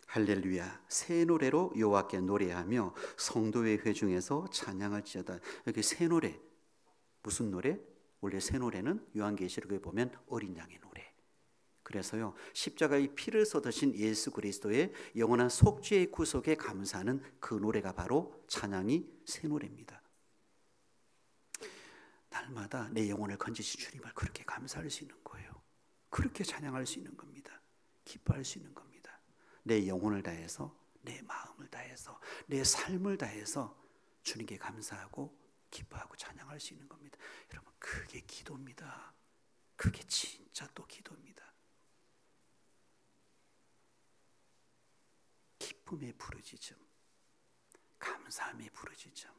할렐루야, 새 노래로 여호와께 노래하며 성도의 회중에서 찬양할지어다. 여기 새 노래, 무슨 노래? 원래 새 노래는 요한계시록에 보면 어린 양의 노래. 그래서요, 십자가의 피를 쏟으신 예수 그리스도의 영원한 속죄의 구속에 감사하는 그 노래가 바로 찬양이 새 노래입니다. 날마다 내 영혼을 건지신 주님을 그렇게 감사할 수 있는 거예요. 그렇게 찬양할 수 있는 겁니다. 기뻐할 수 있는 겁니다. 내 영혼을 다해서, 내 마음을 다해서, 내 삶을 다해서 주님께 감사하고 기뻐하고 찬양할 수 있는 겁니다. 여러분, 그게 기도입니다. 그게 진짜 또 기도입니다. 기쁨의 부르짖음, 감사함의 부르짖음,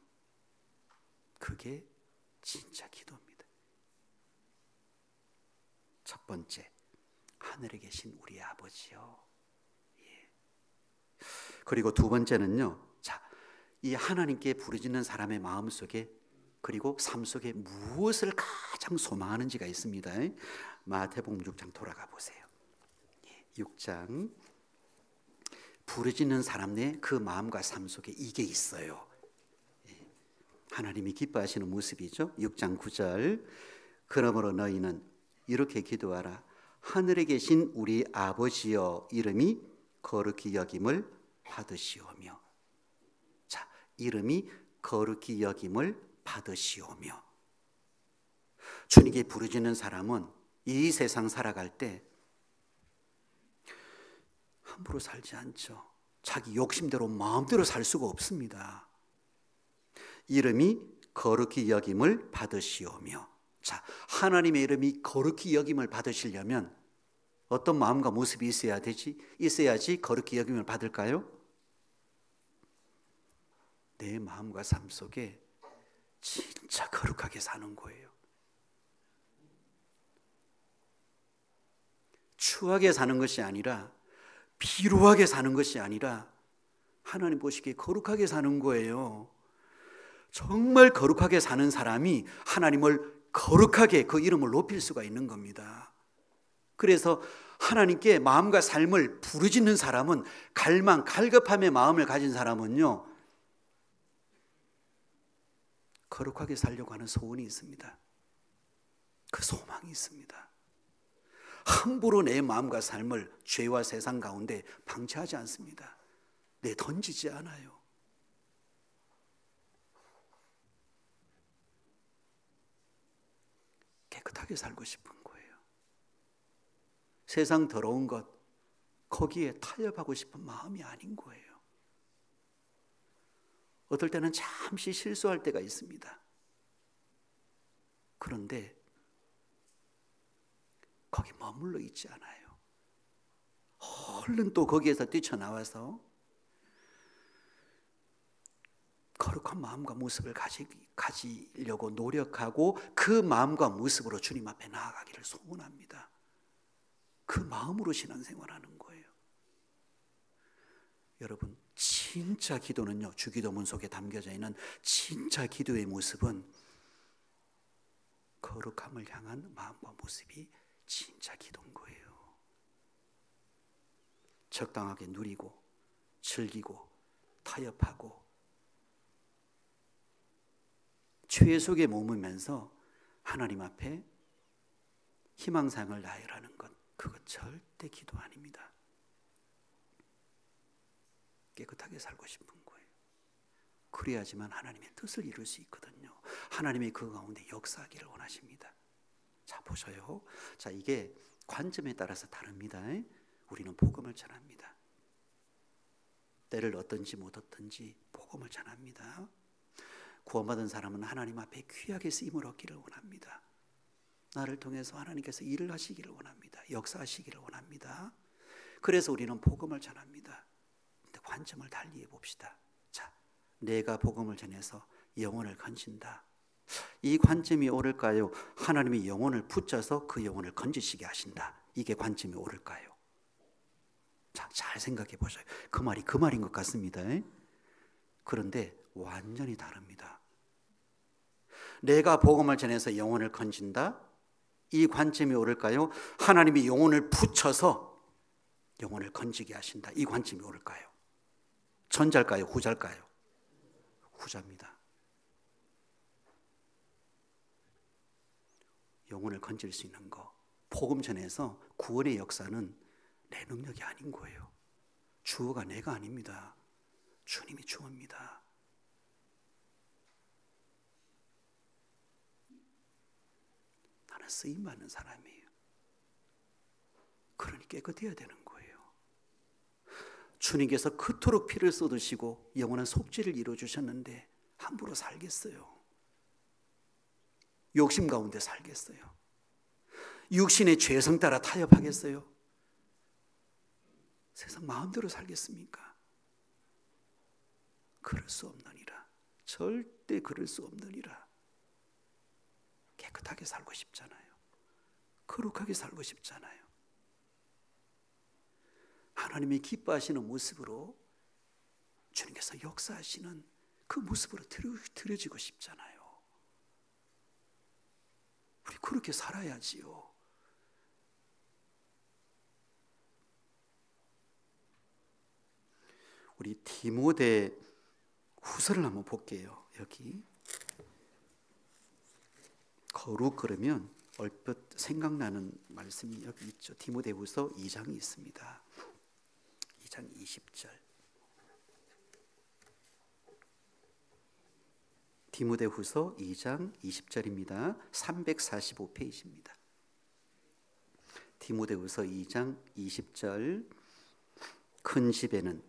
그게 진짜 기도입니다. 첫 번째, 하늘에 계신 우리 아버지요. 예. 그리고 두 번째는요, 자, 이 하나님께 부르짖는 사람의 마음 속에 그리고 삶 속에 무엇을 가장 소망하는지가 있습니다. 마태복음 6장 돌아가 보세요. 6장 부르짖는 사람 내 그 마음과 삶 속에 이게 있어요. 하나님이 기뻐하시는 모습이죠. 6장 9절 그러므로 너희는 이렇게 기도하라. 하늘에 계신 우리 아버지여 이름이 거룩히 여김을 받으시오며. 자, 이름이 거룩히 여김을 받으시오며. 주님께 부르짖는 사람은 이 세상 살아갈 때 함부로 살지 않죠. 자기 욕심대로 마음대로 살 수가 없습니다. 이름이 거룩히 여김을 받으시오며. 자, 하나님의 이름이 거룩히 여김을 받으시려면 어떤 마음과 모습이 있어야지 거룩히 여김을 받을까요? 내 마음과 삶 속에 진짜 거룩하게 사는 거예요. 추하게 사는 것이 아니라, 비루하게 사는 것이 아니라 하나님 보시기에 거룩하게 사는 거예요. 정말 거룩하게 사는 사람이 하나님을 거룩하게 그 이름을 높일 수가 있는 겁니다. 그래서 하나님께 마음과 삶을 부르짖는 사람은 갈망, 갈급함의 마음을 가진 사람은요, 거룩하게 살려고 하는 소원이 있습니다. 그 소망이 있습니다. 함부로 내 마음과 삶을 죄와 세상 가운데 방치하지 않습니다. 던지지 않아요. 깨끗하게 살고 싶은 거예요. 세상 더러운 것, 거기에 타협하고 싶은 마음이 아닌 거예요. 어떨 때는 잠시 실수할 때가 있습니다. 그런데 거기 머물러 있지 않아요. 얼른 또 거기에서 뛰쳐나와서 거룩한 마음과 모습을 가지려고 노력하고 그 마음과 모습으로 주님 앞에 나아가기를 소원합니다. 그 마음으로 신앙생활하는 거예요. 여러분, 진짜 기도는요, 주기도문 속에 담겨져 있는 진짜 기도의 모습은 거룩함을 향한 마음과 모습이 진짜 기도인 거예요. 적당하게 누리고 즐기고 타협하고 죄 속에 머물면서 하나님 앞에 희망상을 나열하는 것, 그거 절대 기도 아닙니다. 깨끗하게 살고 싶은 거예요. 그래야지만 하나님의 뜻을 이룰 수 있거든요. 하나님이 그 가운데 역사하기를 원하십니다. 자, 보셔요. 자, 이게 관점에 따라서 다릅니다. 우리는 복음을 전합니다. 때를 얻든지 못 얻든지 복음을 전합니다. 구원받은 사람은 하나님 앞에 귀하게 쓰임을 얻기를 원합니다. 나를 통해서 하나님께서 일을 하시기를 원합니다. 역사하시기를 원합니다. 그래서 우리는 복음을 전합니다. 근데 관점을 달리 해봅시다. 자, 내가 복음을 전해서 영혼을 건진다. 이 관점이 옳을까요? 하나님이 영혼을 붙여서 그 영혼을 건지시게 하신다. 이게 관점이 옳을까요? 자, 잘 생각해 보셔요. 그 말이 그 말인 것 같습니다. 그런데 완전히 다릅니다. 내가 복음을 전해서 영혼을 건진다. 이 관점이 옳을까요? 하나님이 영혼을 붙여서 영혼을 건지게 하신다. 이 관점이 옳을까요? 전자일까요? 후자일까요? 후자입니다. 영혼을 건질 수 있는 거, 복음 전해서 구원의 역사는 내 능력이 아닌 거예요. 주어가 내가 아닙니다. 주님이 주어입니다. 나는 쓰임받는 사람이에요. 그러니 깨끗해야 되는 거예요. 주님께서 그토록 피를 쏟으시고 영원한 속죄를 이루어주셨는데 함부로 살겠어요? 욕심 가운데 살겠어요? 육신의 죄성 따라 타협하겠어요? 세상 마음대로 살겠습니까? 그럴 수 없느니라. 절대 그럴 수 없느니라. 깨끗하게 살고 싶잖아요. 거룩하게 살고 싶잖아요. 하나님이 기뻐하시는 모습으로 주님께서 역사하시는 그 모습으로 드려지고 싶잖아요. 우리 그렇게 살아야지요. 우리 디모데 후서를 한번 볼게요. 여기 거룩 그러면 얼핏 생각나는 말씀이 여기 있죠. 디모데 후서 2장이 있습니다. 2장 20절. 디모데 후서 2장 20절입니다. 345페이지입니다. 디모데 후서 2장 20절. 큰 집에는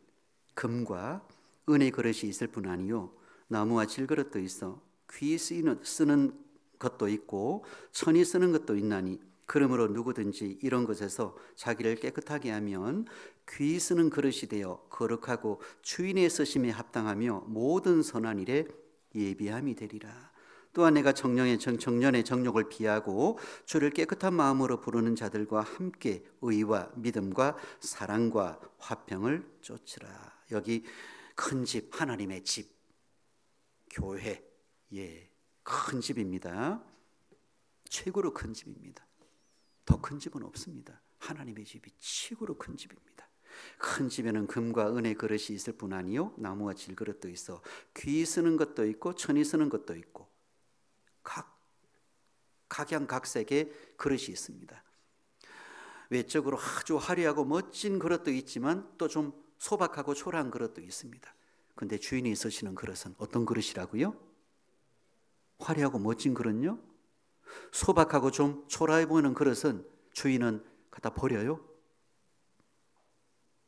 금과 은의 그릇이 있을 뿐 아니요 나무와 질그릇도 있어 귀 쓰는 것도 있고 천이 쓰는 것도 있나니 그러므로 누구든지 이런 것에서 자기를 깨끗하게 하면 귀 쓰는 그릇이 되어 거룩하고 주인의 쓰심에 합당하며 모든 선한 일에 예비함이 되리라. 또한 내가 청년의 정욕을 피하고 주를 깨끗한 마음으로 부르는 자들과 함께 의와 믿음과 사랑과 화평을 쫓으라. 여기 큰 집, 하나님의 집, 교회, 큰 집입니다. 최고로 큰 집입니다. 더 큰 집은 없습니다. 하나님의 집이 최고로 큰 집입니다. 큰 집에는 금과 은의 그릇이 있을 뿐 아니요 나무와 질그릇도 있어 귀 쓰는 것도 있고 천이 쓰는 것도 있고 각양각색의 그릇이 있습니다. 외적으로 아주 화려하고 멋진 그릇도 있지만 또 좀 소박하고 초라한 그릇도 있습니다. 근데 주인이 쓰시는 그릇은 어떤 그릇이라고요? 화려하고 멋진 그릇요? 소박하고 좀 초라해 보이는 그릇은 주인은 갖다 버려요?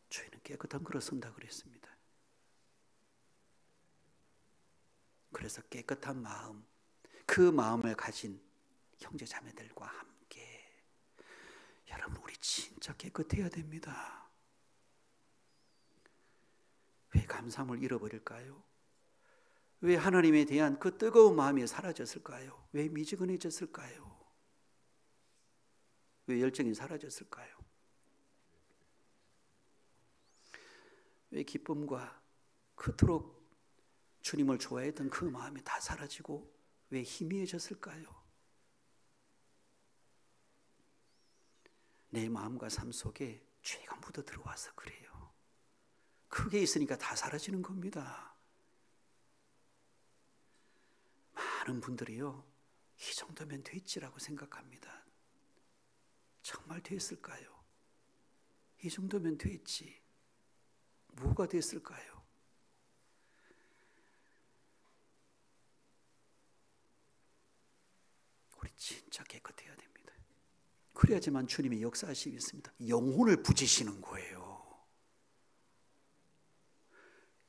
주인은 깨끗한 그릇 쓴다 그랬습니다. 그래서 깨끗한 마음, 그 마음을 가진 형제 자매들과 함께 여러분 우리 진짜 깨끗해야 됩니다. 왜 감사함을 잃어버릴까요? 왜 하나님에 대한 그 뜨거운 마음이 사라졌을까요? 왜 미지근해졌을까요? 왜 열정이 사라졌을까요? 왜 기쁨과 그토록 주님을 좋아했던 그 마음이 다 사라지고 왜 희미해졌을까요? 내 마음과 삶 속에 죄가 묻어 들어와서 그래요. 크게 있으니까 다 사라지는 겁니다. 많은 분들이요, 이 정도면 됐지라고 생각합니다. 정말 됐을까요? 이 정도면 됐지. 뭐가 됐을까요? 우리 진짜 깨끗해야 됩니다. 그래야지만 주님의 역사하시겠습니다. 영혼을 부지시는 거예요.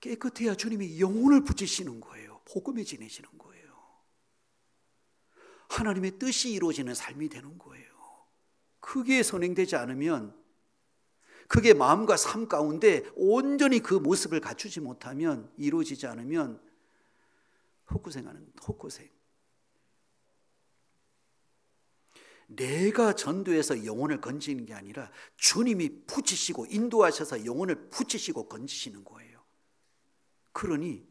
깨끗해야 주님이 영혼을 부지시는 거예요. 복음에 지내시는 거예요. 하나님의 뜻이 이루어지는 삶이 되는 거예요. 그게 선행되지 않으면, 그게 마음과 삶 가운데 온전히 그 모습을 갖추지 못하면, 이루어지지 않으면 헛고생하는 헛고생. 내가 전도해서 영혼을 건지는 게 아니라 주님이 붙이시고 인도하셔서 영혼을 붙이시고 건지시는 거예요. 그러니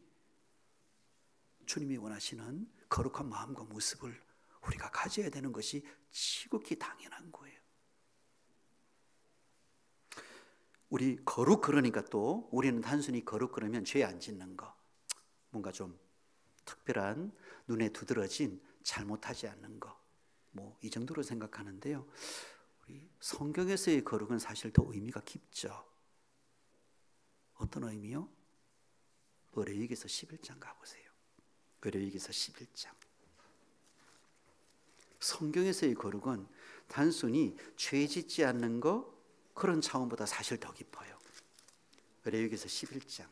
주님이 원하시는 거룩한 마음과 모습을 우리가 가져야 되는 것이 지극히 당연한 거예요. 우리 거룩 그러니까 또 우리는 단순히 거룩 그러면 죄 안 짓는 거, 뭔가 좀 특별한 눈에 두드러진 잘못하지 않는 거, 뭐 이 정도로 생각하는데요. 우리 성경에서의 거룩은 사실 더 의미가 깊죠. 어떤 의미요? 레위기서 11장 가보세요. 레위기서 11장. 성경에서의 거룩은 단순히 죄 짓지 않는 거, 그런 차원보다 사실 더 깊어요. 레위기서 11장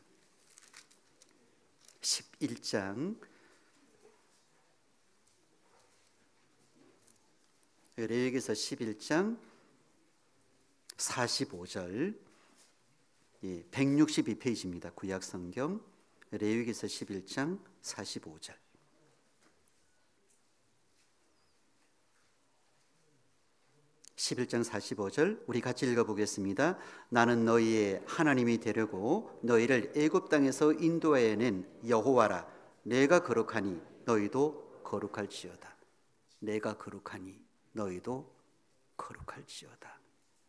레위기서 11장 45절, 162페이지입니다. 구약성경 레위기서 11장 45절. 11장 45절 우리 같이 읽어보겠습니다. 나는 너희의 하나님이 되려고 너희를 애굽 땅에서 인도하여 낸 여호와라. 내가 거룩하니 너희도 거룩할지어다. 내가 거룩하니 너희도 거룩할지어다.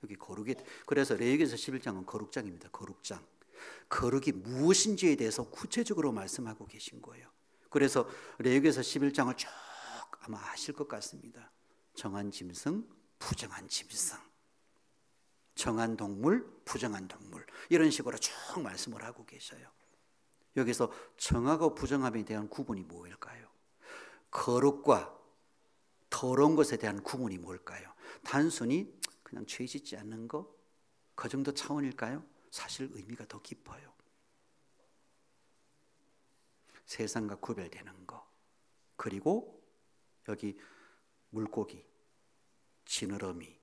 여기 거룩이, 그래서 레위기서 11장은 거룩장입니다. 거룩장. 거룩이 무엇인지에 대해서 구체적으로 말씀하고 계신 거예요. 그래서 레위기서 11장을 쭉 아마 아실 것 같습니다. 정한 짐승, 부정한 짐승, 정한 동물, 부정한 동물, 이런 식으로 쭉 말씀을 하고 계셔요. 여기서 정하고 부정함에 대한 구분이 뭘까요? 거룩과 더러운 것에 대한 구분이 뭘까요? 단순히 그냥 죄 짓지 않는 거, 그 정도 차원일까요? 사실 의미가 더 깊어요. 세상과 구별되는 거, 그리고 여기 물고기, 지느러미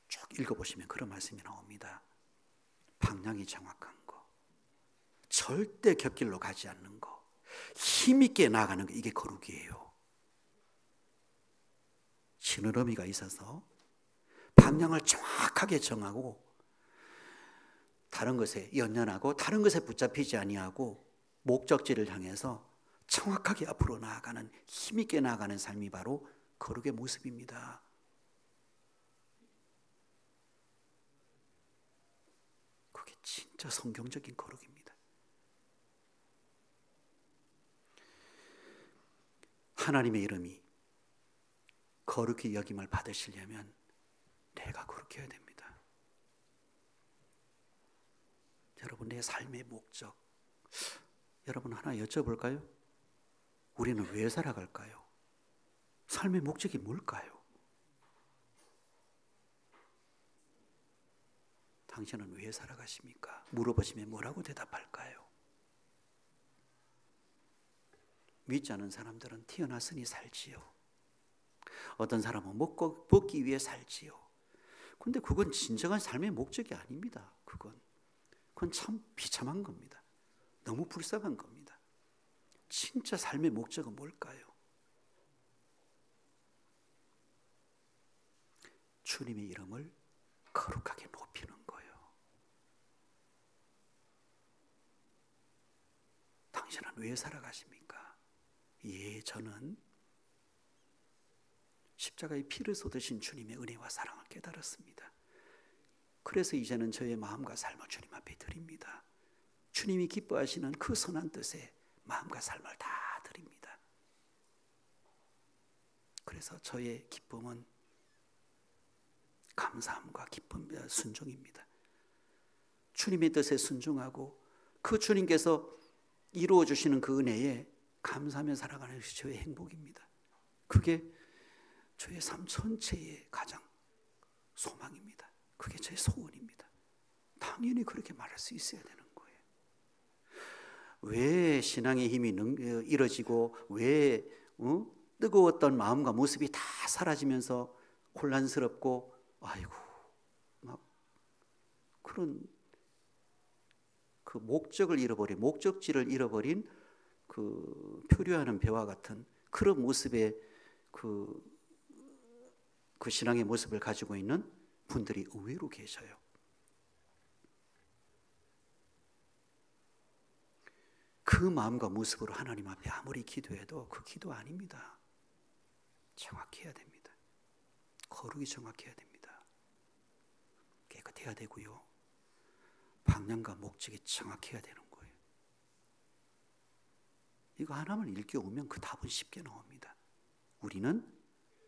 쭉 읽어보시면 그런 말씀이 나옵니다. 방향이 정확한 거, 절대 곁길로 가지 않는 거, 힘있게 나아가는 거, 이게 거룩이에요. 지느러미가 있어서 방향을 정확하게 정하고 다른 것에 연연하고 다른 것에 붙잡히지 아니하고 목적지를 향해서 정확하게 앞으로 나아가는, 힘있게 나아가는 삶이 바로 거룩의 모습입니다. 그게 진짜 성경적인 거룩입니다. 하나님의 이름이 거룩히 여김을 받으시려면 내가 거룩해야 됩니다. 여러분, 내 삶의 목적, 여러분 하나 여쭤볼까요? 우리는 왜 살아갈까요? 삶의 목적이 뭘까요? 당신은 왜 살아가십니까? 물어보시면 뭐라고 대답할까요? 믿지 않은 사람들은 태어났으니 살지요. 어떤 사람은 먹기 위해 살지요. 근데 그건 진정한 삶의 목적이 아닙니다. 그건 참 비참한 겁니다. 너무 불쌍한 겁니다. 진짜 삶의 목적은 뭘까요? 주님의 이름을 거룩하게 높이는 거예요. 당신은 왜 살아가십니까? 예, 저는 십자가에 피를 쏟으신 주님의 은혜와 사랑을 깨달았습니다. 그래서 이제는 저의 마음과 삶을 주님 앞에 드립니다. 주님이 기뻐하시는 그 선한 뜻에 마음과 삶을 다 드립니다. 그래서 저의 기쁨은 감사함과 기쁨, 순종입니다. 주님의 뜻에 순종하고 그 주님께서 이루어 주시는 그 은혜에 감사하며 살아가는 것이 저의 행복입니다. 그게 저의 삶 전체의 가장 소망입니다. 그게 저의 소원입니다. 당연히 그렇게 말할 수 있어야 되는 거예요. 왜 신앙의 힘이 잃어지고 왜 뜨거웠던 마음과 모습이 다 사라지면서 혼란스럽고 아이고 막 그런 그 목적지를 잃어버린 그 표류하는 배와 같은 그런 모습의 그 신앙의 모습을 가지고 있는 분들이 의외로 계셔요. 그 마음과 모습으로 하나님 앞에 아무리 기도해도 그 기도 아닙니다. 정확해야 됩니다. 거룩이 정확해야 됩니다. 깨끗해야 되고요. 방향과 목적이 정확해야 되는 거예요. 이거 하나만 일깨우면 그 답은 쉽게 나옵니다. 우리는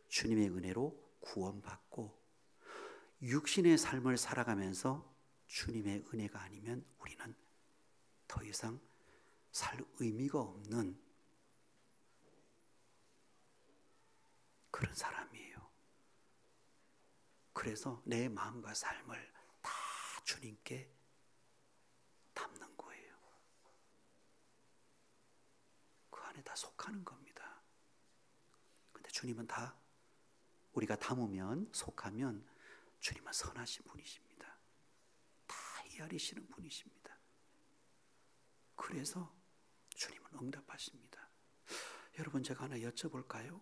주님의 은혜로 구원받고 육신의 삶을 살아가면서 주님의 은혜가 아니면 우리는 더 이상 살 의미가 없는 그런 사람이에요. 그래서 내 마음과 삶을 다 주님께 담는 거예요. 그 안에 다 속하는 겁니다. 근데 주님은 다 우리가 담으면, 속하면 주님은 선하신 분이십니다. 다 헤아리시는 분이십니다. 그래서 주님은 응답하십니다. 여러분, 제가 하나 여쭤볼까요?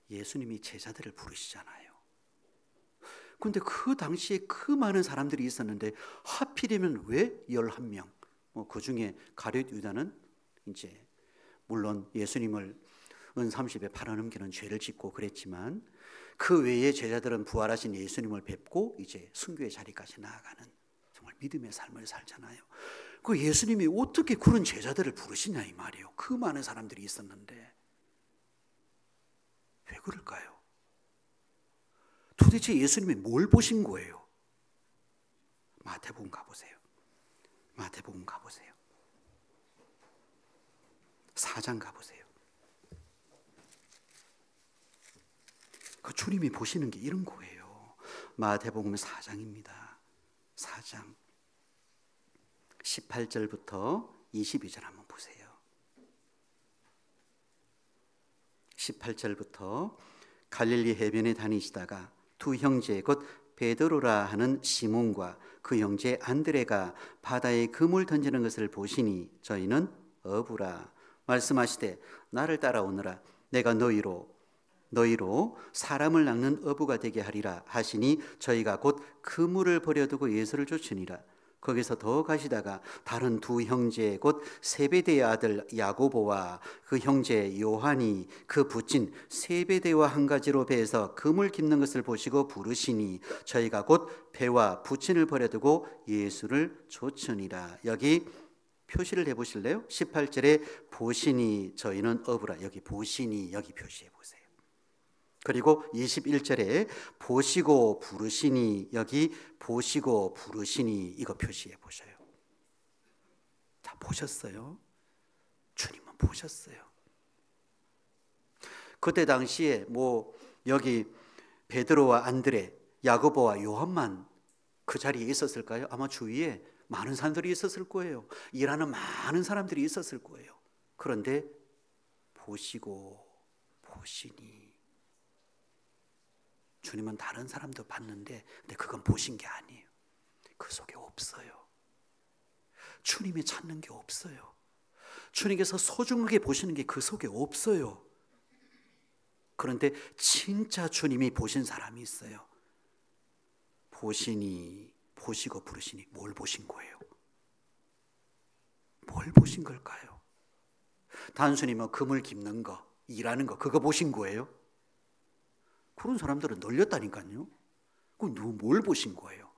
예수님이 제자들을 부르시잖아요. 그런데 그 당시에 그 많은 사람들이 있었는데 하필이면 왜 11명? 그 중에 가룟 유다는 이제 물론 예수님을 은 30에 팔아넘기는 죄를 짓고 그랬지만 그 외에 제자들은 부활하신 예수님을 뵙고 이제 순교의 자리까지 나아가는 정말 믿음의 삶을 살잖아요. 그 예수님이 어떻게 그런 제자들을 부르시냐 이 말이에요. 그 많은 사람들이 있었는데 왜 그럴까요? 도대체 예수님이 뭘 보신 거예요? 마태복음 가보세요. 마태복음 가보세요. 4장 가보세요. 그 주님이 보시는 게 이런 거예요. 마태복음 4장입니다. 4장 18절부터 22절 한번 보세요. 18절부터 갈릴리 해변에 다니시다가 두 형제 곧 베드로라 하는 시몬과 그 형제 안드레가 바다에 그물 던지는 것을 보시니 저희는 어부라 말씀하시되 나를 따라오너라 내가 너희로 사람을 낚는 어부가 되게 하리라 하시니 저희가 곧 그물을 버려두고 예수를 쫓으니라. 거기서 더 가시다가 다른 두 형제 곧 세베대의 아들 야고보와 그 형제 요한이 그 붓진 세베대와 한 가지로 배에서 그물 깁는 것을 보시고 부르시니 저희가 곧 배와 붓진을 버려두고 예수를 쫓으니라. 여기 표시를 해보실래요? 18절에 보시니 저희는 어부라. 여기 보시니 여기 표시해 보세요. 그리고 21절에 보시고 부르시니 여기 보시고 부르시니 이거 표시해 보셔요. 다 보셨어요? 주님은 보셨어요. 그때 당시에 여기 베드로와 안드레, 야고보와 요한만 그 자리에 있었을까요? 아마 주위에 많은 사람들이 있었을 거예요. 일하는 많은 사람들이 있었을 거예요. 그런데 보시고 보시니 주님은 다른 사람도 봤는데 근데 그건 보신 게 아니에요. 그 속에 없어요. 주님이 찾는 게 없어요. 주님께서 소중하게 보시는 게 그 속에 없어요. 그런데 진짜 주님이 보신 사람이 있어요. 보시니 보시고 부르시니 뭘 보신 거예요? 뭘 보신 걸까요? 단순히 그물 깁는 거, 일하는 거 그거 보신 거예요? 그런 사람들은 널렸다니까요. 그럼 뭘 보신 거예요?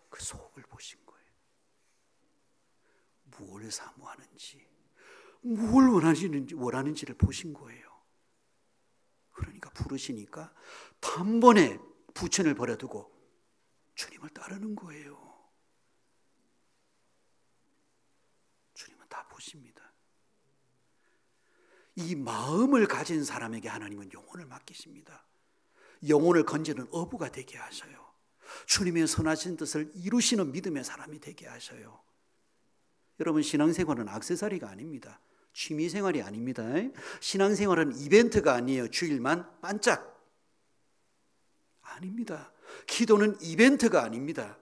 그 속을 보신 거예요. 뭘 사모하는지, 뭘 원하는지를 보신 거예요. 그러니까 부르시니까 단번에 부천을 버려두고 주님을 따르는 거예요. 주님은 다 보십니다. 이 마음을 가진 사람에게 하나님은 영혼을 맡기십니다. 영혼을 건지는 어부가 되게 하셔요. 주님의 선하신 뜻을 이루시는 믿음의 사람이 되게 하셔요. 여러분 신앙생활은 액세서리가 아닙니다. 취미생활이 아닙니다. 신앙생활은 이벤트가 아니에요. 주일만 반짝 아닙니다. 기도는 이벤트가 아닙니다.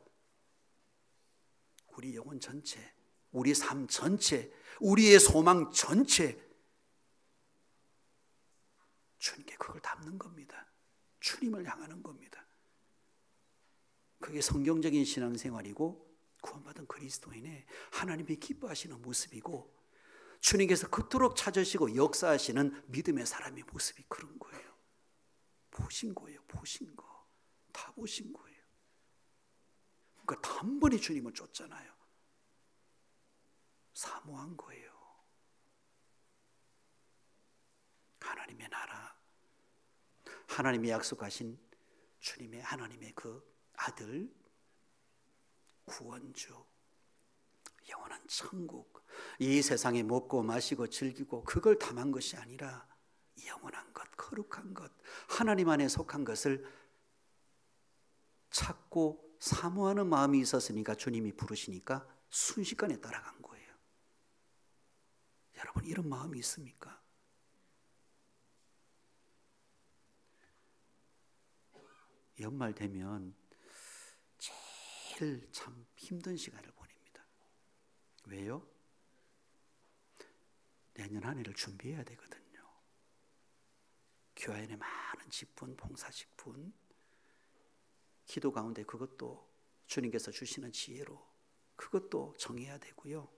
우리 영혼 전체, 우리 삶 전체, 우리의 소망 전체 주님께 그걸 담는 겁니다. 주님을 향하는 겁니다. 그게 성경적인 신앙생활이고 구원받은 그리스도인의 하나님이 기뻐하시는 모습이고 주님께서 그토록 찾으시고 역사하시는 믿음의 사람의 모습이 그런 거예요. 보신 거예요. 보신 거. 다 보신 거예요. 그러니까 단번에 주님을 쫓잖아요. 사모한 거예요. 하나님의 나라, 하나님이 약속하신 주님의 하나님의 그 아들, 구원주, 영원한 천국, 이 세상에 먹고 마시고 즐기고 그걸 담은 것이 아니라 영원한 것, 거룩한 것, 하나님 안에 속한 것을 찾고 사모하는 마음이 있었으니까 주님이 부르시니까 순식간에 따라간 거예요. 여러분 이런 마음이 있습니까? 연말 되면 제일 참 힘든 시간을 보냅니다. 왜요? 내년 한 해를 준비해야 되거든요. 교회 안에 많은 직분, 봉사 직분, 기도 가운데 그것도 주님께서 주시는 지혜로 그것도 정해야 되고요.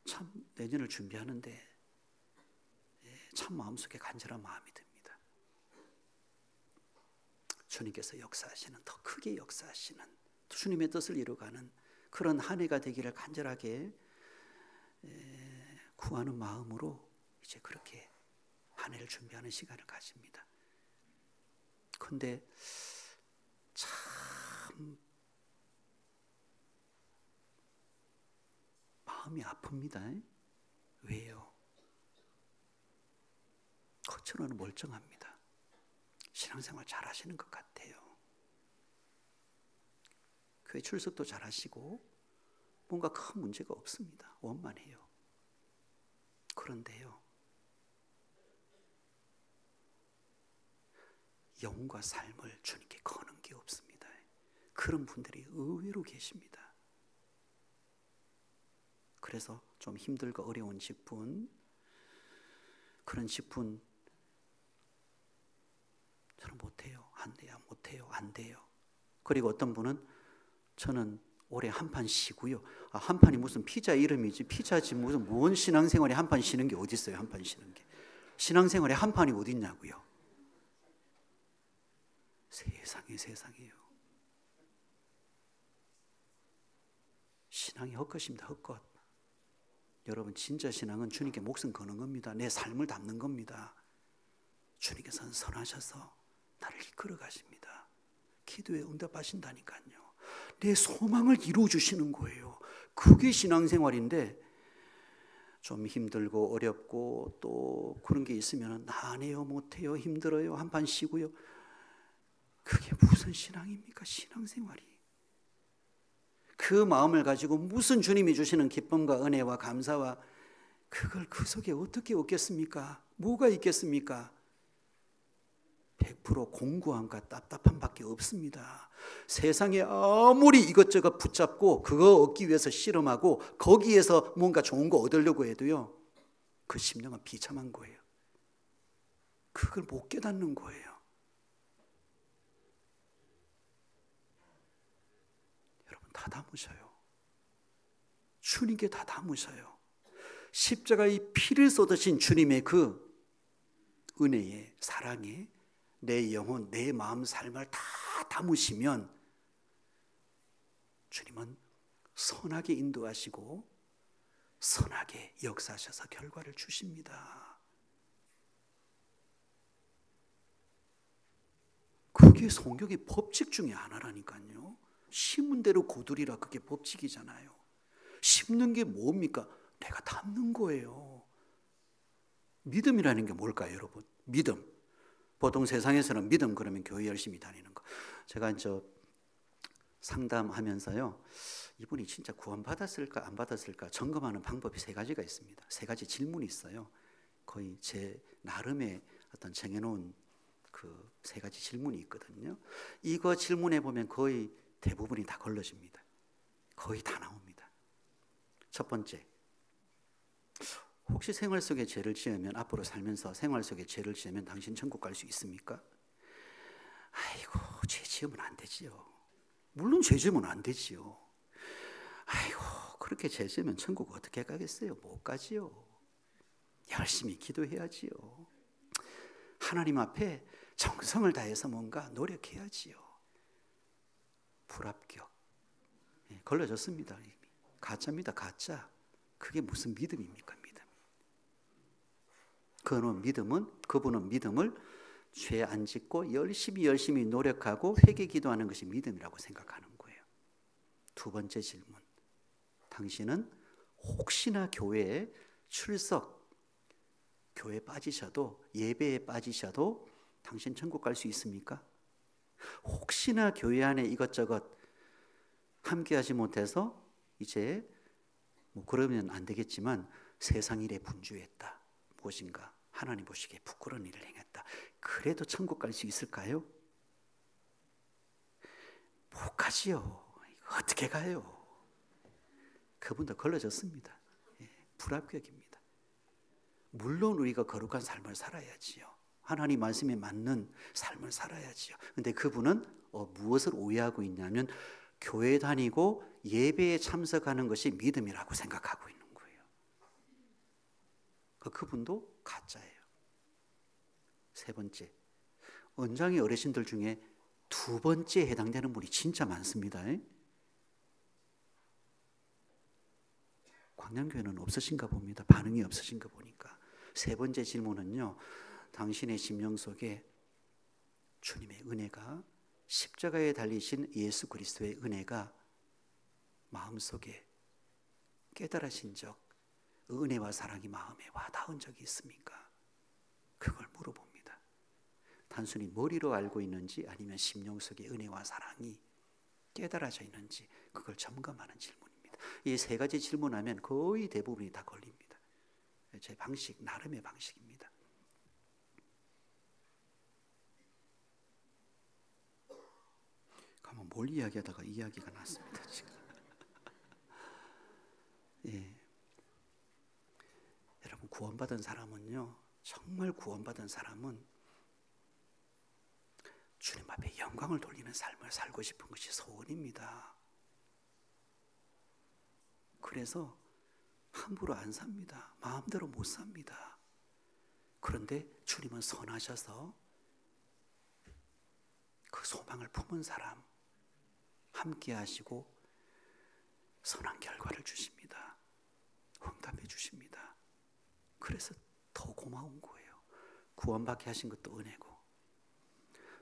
참 내년을 준비하는데 참 마음속에 간절한 마음이 듭니다. 주님께서 역사하시는, 더 크게 역사하시는, 주님의 뜻을 이루어가는 그런 한 해가 되기를 간절하게 구하는 마음으로 이제 그렇게 한 해를 준비하는 시간을 가집니다. 그런데 참 마음이 아픕니다. 왜요? 겉으로는 멀쩡합니다. 신앙생활 잘 하시는 것 같아요. 교회 출석도 잘 하시고 뭔가 큰 문제가 없습니다. 원만해요. 그런데요, 영과 삶을 주님께 거는 게 없습니다. 그런 분들이 의외로 계십니다. 그래서 좀 힘들고 어려운 직분, 그런 직분 저는 못해요, 안 돼요, 못해요, 안 돼요. 그리고 어떤 분은 저는 올해 한 판 쉬고요. 한 판이 무슨 피자 이름이지, 피자지 무슨 뭔 신앙생활에 한 판 쉬는 게 어디 있어요? 한 판 쉬는 게 신앙생활에 한 판이 어디 있냐고요. 세상에요. 신앙이 헛것입니다. 헛것. 여러분, 진짜 신앙은 주님께 목숨 거는 겁니다. 내 삶을 담는 겁니다. 주님께서는 선하셔서 나를 이끌어 가십니다. 기도에 응답하신다니까요. 내 소망을 이루어주시는 거예요. 그게 신앙생활인데 좀 힘들고 어렵고 또 그런 게 있으면 안 해요, 못해요, 힘들어요, 한 판 쉬고요. 그게 무슨 신앙입니까? 신앙생활이. 그 마음을 가지고 무슨 주님이 주시는 기쁨과 은혜와 감사와 그걸 그 속에 어떻게 얻겠습니까? 뭐가 있겠습니까? 100% 공고함과 답답함밖에 없습니다. 세상에 아무리 이것저것 붙잡고 그거 얻기 위해서 실험하고 거기에서 뭔가 좋은 거 얻으려고 해도요, 그 심령은 비참한 거예요. 그걸 못 깨닫는 거예요. 여러분, 다 담으셔요. 주님께 다 담으셔요. 십자가의 피를 쏟으신 주님의 그 은혜에, 사랑에 내 영혼, 내 마음, 삶을 다 담으시면 주님은 선하게 인도하시고 선하게 역사하셔서 결과를 주십니다. 그게 성경의 법칙 중에 하나라니까요. 심은 대로 거두리라, 그게 법칙이잖아요. 심는 게 뭡니까? 내가 담는 거예요. 믿음이라는 게 뭘까요, 여러분? 믿음. 보통 세상에서는 믿음 그러면 교회 열심히 다니는 거. 제가 이제 상담하면서요, 이분이 진짜 구원받았을까 안 받았을까 점검하는 방법이 3가지가 있습니다. 3가지 질문이 있어요. 거의 제 나름의 어떤 정해놓은 그 3가지 질문이 있거든요. 이거 질문해 보면 거의 대부분이 다 걸러집니다. 거의 다 나옵니다. 첫 번째, 혹시 생활 속에 죄를 지으면, 앞으로 살면서 생활 속에 죄를 지으면 당신 천국 갈 수 있습니까? 아이고, 죄 지으면 안 되지요. 물론 죄 지으면 안 되지요. 아이고, 그렇게 죄 지으면 천국 어떻게 가겠어요? 못 가지요. 열심히 기도해야지요. 하나님 앞에 정성을 다해서 뭔가 노력해야지요. 불합격. 걸러졌습니다. 이미. 가짜입니다. 가짜. 그게 무슨 믿음입니까? 믿음. 그분은 믿음을 죄 안 짓고 열심히 노력하고 회개 기도하는 것이 믿음이라고 생각하는 거예요. 2번째 질문. 당신은 혹시나 교회에 출석, 교회에 빠지셔도, 예배에 빠지셔도 당신 천국 갈 수 있습니까? 혹시나 교회 안에 이것저것 함께 하지 못해서 이제 뭐 그러면 안 되겠지만 세상 일에 분주했다, 무엇인가 하나님 보시기에 부끄러운 일을 행했다, 그래도 천국 갈 수 있을까요? 못 가지요. 어떻게 가요? 그분도 걸러졌습니다. 불합격입니다. 물론 우리가 거룩한 삶을 살아야지요. 하나님 말씀에 맞는 삶을 살아야지요. 근데 그분은 무엇을 오해하고 있냐면 교회 다니고 예배에 참석하는 것이 믿음이라고 생각하고 있는 거예요. 그분도 가짜예요. 세 번째, 언장의 어르신들 중에 두 번째에 해당되는 분이 진짜 많습니다. 광양교회는 없으신가 봅니다. 반응이 없으신가 보니까. 세 번째 질문은요, 당신의 심령 속에 주님의 은혜가, 십자가에 달리신 예수 그리스도의 은혜가 마음속에 깨달으신 적, 은혜와 사랑이 마음에 와닿은 적이 있습니까? 그걸 물어봅니다. 단순히 머리로 알고 있는지 아니면 심령 속에 은혜와 사랑이 깨달아져 있는지 그걸 점검하는 질문입니다. 이 세 가지 질문하면 거의 대부분이 다 걸립니다. 제 방식, 나름의 방식입니다. 가만 뭘 이야기하다가 이야기가 났습니다. 지금. 예. 여러분, 구원받은 사람은요, 정말 구원받은 사람은 주님 앞에 영광을 돌리는 삶을 살고 싶은 것이 소원입니다. 그래서 함부로 안 삽니다. 마음대로 못 삽니다. 그런데 주님은 선하셔서 그 소망을 품은 사람 함께 하시고 선한 결과를 주십니다. 응답해 주십니다. 그래서 더 고마운 거예요. 구원받게 하신 것도 은혜고,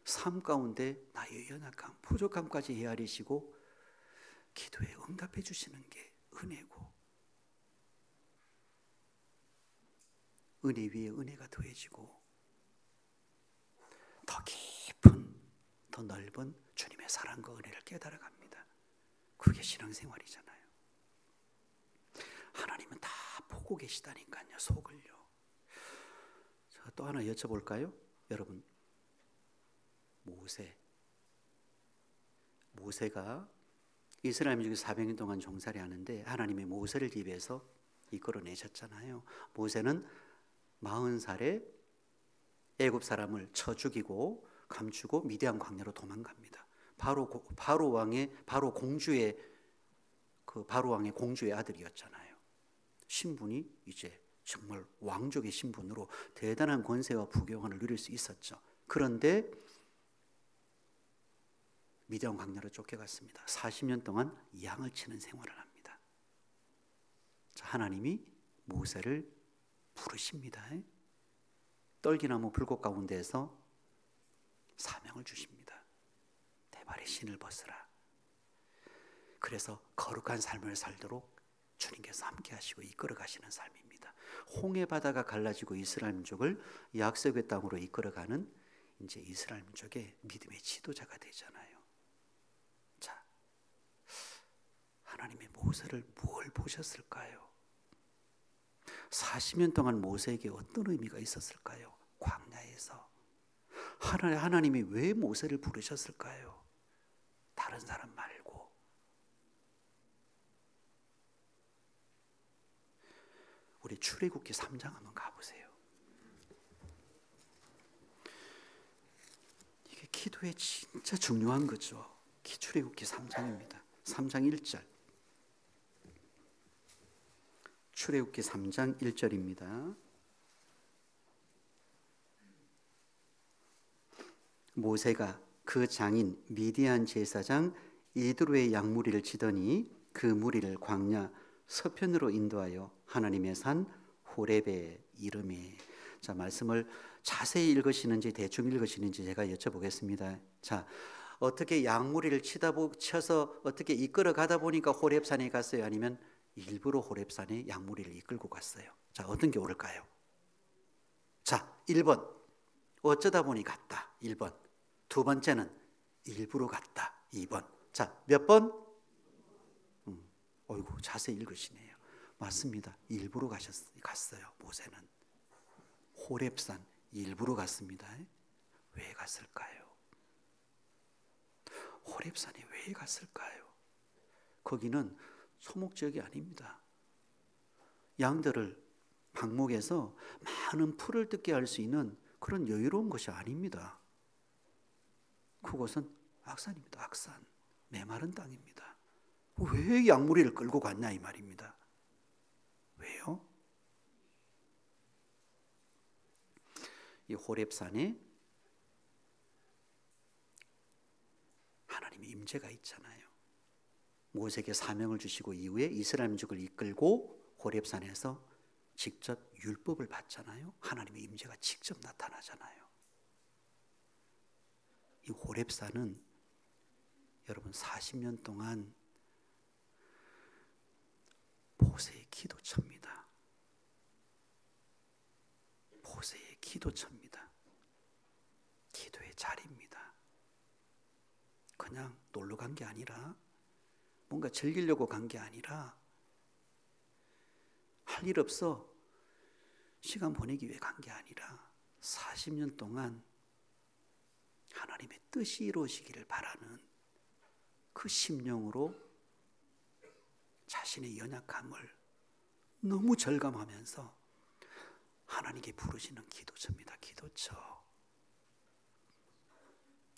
삶 가운데 나의 연약함, 부족함까지 헤아리시고 기도에 응답해 주시는 게 은혜고, 은혜 위에 은혜가 더해지고 더 깊은, 더 넓은 주님의 사랑과 은혜를 깨달아갑니다. 그게 신앙생활이잖아요. 하나님은 다 보고 계시다니까요, 속을요. 자, 또 하나 여쭤볼까요? 여러분, 모세가 이스라엘 민족이 400년 동안 종살이 하는데 하나님의 모세를 집에서 이끌어내셨잖아요. 모세는 40살에 애굽 사람을 쳐 죽이고 감추고 미디안 광야로 도망갑니다. 바로 왕의 공주의 아들이었잖아요. 신분이 이제 정말 왕족의 신분으로 대단한 권세와 부경을 누릴 수 있었죠. 그런데 미디안 광야로 쫓겨갔습니다. 40년 동안 양을 치는 생활을 합니다. 자, 하나님이 모세를 부르십니다. 떨기나무 불꽃 가운데에서 사명을 주십니다. 내 발에 신을 벗으라. 그래서 거룩한 삶을 살도록 주님께서 함께 하시고 이끌어 가시는 삶입니다. 홍해 바다가 갈라지고 이스라엘 민족을 약속의 땅으로 이끌어가는 이제 이스라엘 민족의 믿음의 지도자가 되잖아요. 자, 하나님의 모세를 뭘 보셨을까요? 40년 동안 모세에게 어떤 의미가 있었을까요? 광야에서 하나님이 왜 모세를 부르셨을까요? 다른 사람 말고. 우리 출애굽기 3장 한번 가보세요. 이게 기도에 진짜 중요한 거죠. 출애굽기 3장입니다. 3장 1절. 출애굽기 3장 1절입니다. 모세가 그 장인 미디안 제사장 이드로의 양무리를 치더니 그 무리를 광야 서편으로 인도하여 하나님의 산 호렙에 이르매. 자, 말씀을 자세히 읽으시는지 대충 읽으시는지 제가 여쭤보겠습니다. 자, 어떻게 양무리를 쳐서 어떻게 이끌어 가다 보니까 호렙산에 갔어요? 아니면 일부러 호렙산에 양무리를 이끌고 갔어요? 자, 어떤 게 옳을까요? 자, 1번 어쩌다 보니 갔다. 1번. 두 번째는 일부러 갔다. 2번. 자, 몇 번? 어이구, 자세히 읽으시네요. 맞습니다. 일부러 갔어요. 모세는 호렙산 일부러 갔습니다. 왜 갔을까요? 호렙산에 왜 갔을까요? 거기는 소목지역이 아닙니다. 양들을 방목에서 많은 풀을 뜯게 할 수 있는 그런 여유로운 것이 아닙니다. 그곳은 악산입니다. 악산. 메마른 땅입니다. 왜 양무리를 끌고 갔냐 이 말입니다. 왜요? 이 호렙산에 하나님의 임재가 있잖아요. 모세에게 사명을 주시고 이후에 이스라엘 민족을 이끌고 호렙산에서 직접 율법을 받잖아요. 하나님의 임재가 직접 나타나잖아요. 이 호렙산은 여러분 40년 동안 모세의 기도처입니다. 모세의 기도처입니다. 기도의 자리입니다. 그냥 놀러 간 게 아니라, 뭔가 즐기려고 간 게 아니라, 할 일 없어 시간 보내기 위해 간 게 아니라 40년 동안 하나님의 뜻이 이루어지기를 바라는 그 심령으로 자신의 연약함을 너무 절감하면서 하나님께 부르시는 기도처입니다. 기도처.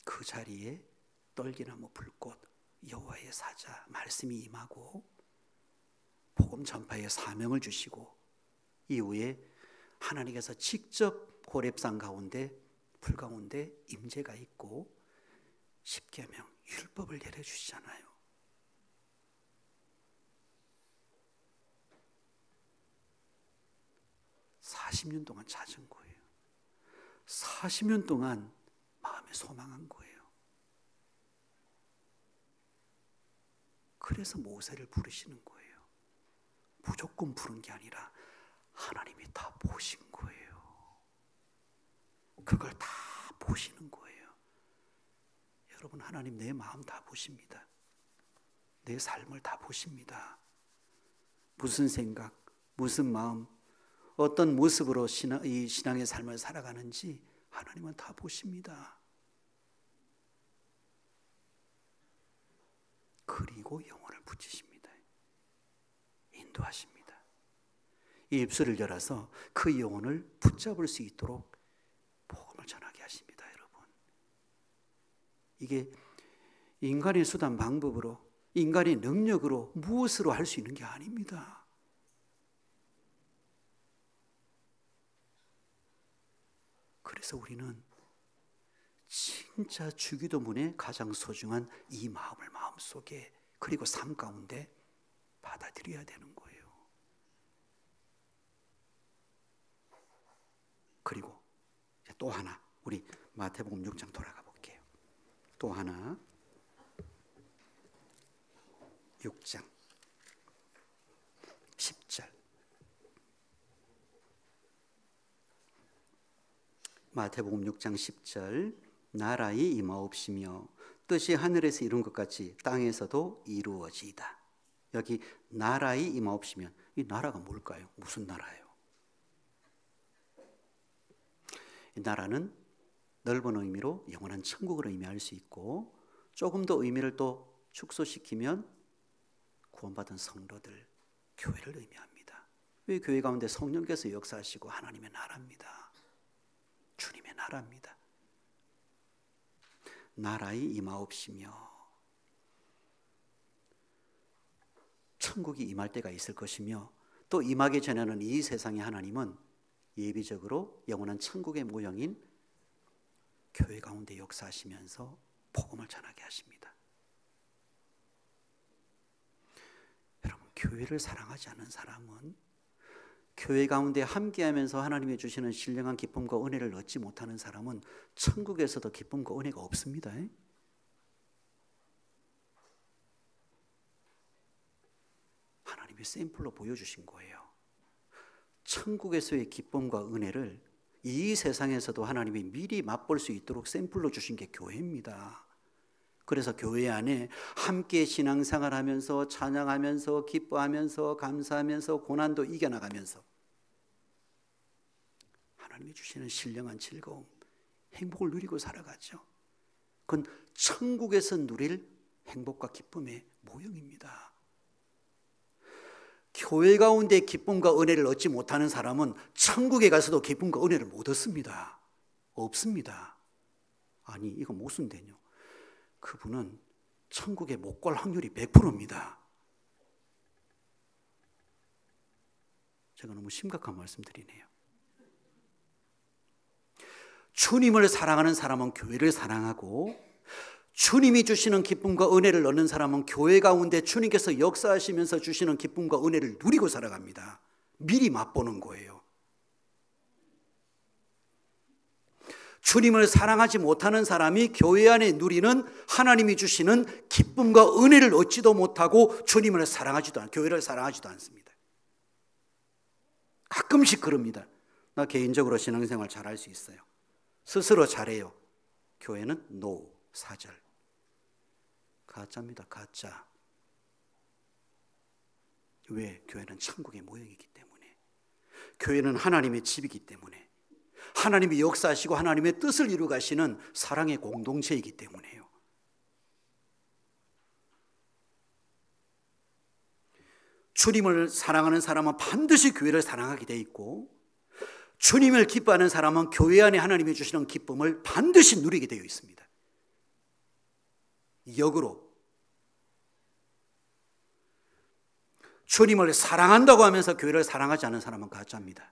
그 자리에 떨기나무 불꽃, 여호와의 사자, 말씀이 임하고 복음 전파의 사명을 주시고 이후에 하나님께서 직접 호렙산 가운데 불 가운데 임재가 있고 십계명 율법을 내려주시잖아요. (40년) 동안 찾은 거예요. 40년 동안 마음에 소망한 거예요. 그래서 모세를 부르시는 거예요. 무조건 부른 게 아니라 하나님이 다 보신 거예요. 그걸 다 보시는 거예요. 여러분, 하나님 내 마음 다 보십니다. 내 삶을 다 보십니다. 무슨 생각, 무슨 마음, 어떤 모습으로 이 신앙의 삶을 살아가는지 하나님은 다 보십니다. 그리고 영혼을 붙이십니다. 인도하십니다. 이 입술을 열어서 그 영혼을 붙잡을 수 있도록 복음을 전하게 하십니다. 여러분, 이게 인간의 수단 방법으로, 인간의 능력으로 무엇으로 할 수 있는 게 아닙니다. 그래서 우리는 진짜 주기도문에 가장 소중한 이 마음을 마음속에 그리고 삶 가운데 받아들여야 되는 거예요. 그리고 또 하나, 우리 마태복음 6장 돌아가 볼게요. 또 하나, 6장 10절. 마태복음 6장 10절. 나라의 임하옵시며 뜻이 하늘에서 이룬 것 같이 땅에서도 이루어지이다. 여기 나라의 임하옵시면 이 나라가 뭘까요? 무슨 나라예요? 이 나라는 넓은 의미로 영원한 천국을 의미할 수 있고, 조금 더 의미를 또 축소시키면 구원받은 성도들, 교회를 의미합니다. 왜 교회 가운데 성령께서 역사하시고 하나님의 나라입니다. 주님의 나라입니다. 나라의 임하옵시며, 천국이 임할 때가 있을 것이며, 또 임하기 전에는 이 세상의 하나님은 예비적으로 영원한 천국의 모형인 교회 가운데 역사하시면서 복음을 전하게 하십니다. 여러분, 교회를 사랑하지 않는 사람은, 교회 가운데 함께하면서 하나님이 주시는 신령한 기쁨과 은혜를 얻지 못하는 사람은 천국에서도 기쁨과 은혜가 없습니다. 하나님이 샘플로 보여주신 거예요. 천국에서의 기쁨과 은혜를 이 세상에서도 하나님이 미리 맛볼 수 있도록 샘플로 주신 게 교회입니다. 그래서 교회 안에 함께 신앙생활하면서 찬양하면서 기뻐하면서 감사하면서 고난도 이겨나가면서 하나님이 주시는 신령한 즐거움, 행복을 누리고 살아가죠. 그건 천국에서 누릴 행복과 기쁨의 모형입니다. 교회 가운데 기쁨과 은혜를 얻지 못하는 사람은 천국에 가서도 기쁨과 은혜를 못 얻습니다. 없습니다. 아니, 이거 무슨 되뇨? 그분은 천국에 못 갈 확률이 100%입니다. 제가 너무 심각한 말씀 드리네요. 주님을 사랑하는 사람은 교회를 사랑하고, 주님이 주시는 기쁨과 은혜를 얻는 사람은 교회 가운데 주님께서 역사하시면서 주시는 기쁨과 은혜를 누리고 살아갑니다. 미리 맛보는 거예요. 주님을 사랑하지 못하는 사람이 교회 안에 누리는 하나님이 주시는 기쁨과 은혜를 얻지도 못하고 주님을 사랑하지도 않고 교회를 사랑하지도 않습니다. 가끔씩 그럽니다. 나 개인적으로 신앙생활 잘할 수 있어요. 스스로 잘해요. 교회는 노, 사절. 가짜입니다. 가짜. 왜? 교회는 천국의 모형이기 때문에, 교회는 하나님의 집이기 때문에, 하나님이 역사하시고 하나님의 뜻을 이루 가시는 사랑의 공동체이기 때문에요. 주님을 사랑하는 사람은 반드시 교회를 사랑하게 돼 있고, 주님을 기뻐하는 사람은 교회 안에 하나님이 주시는 기쁨을 반드시 누리게 되어 있습니다. 역으로 주님을 사랑한다고 하면서 교회를 사랑하지 않은 사람은 가짜입니다.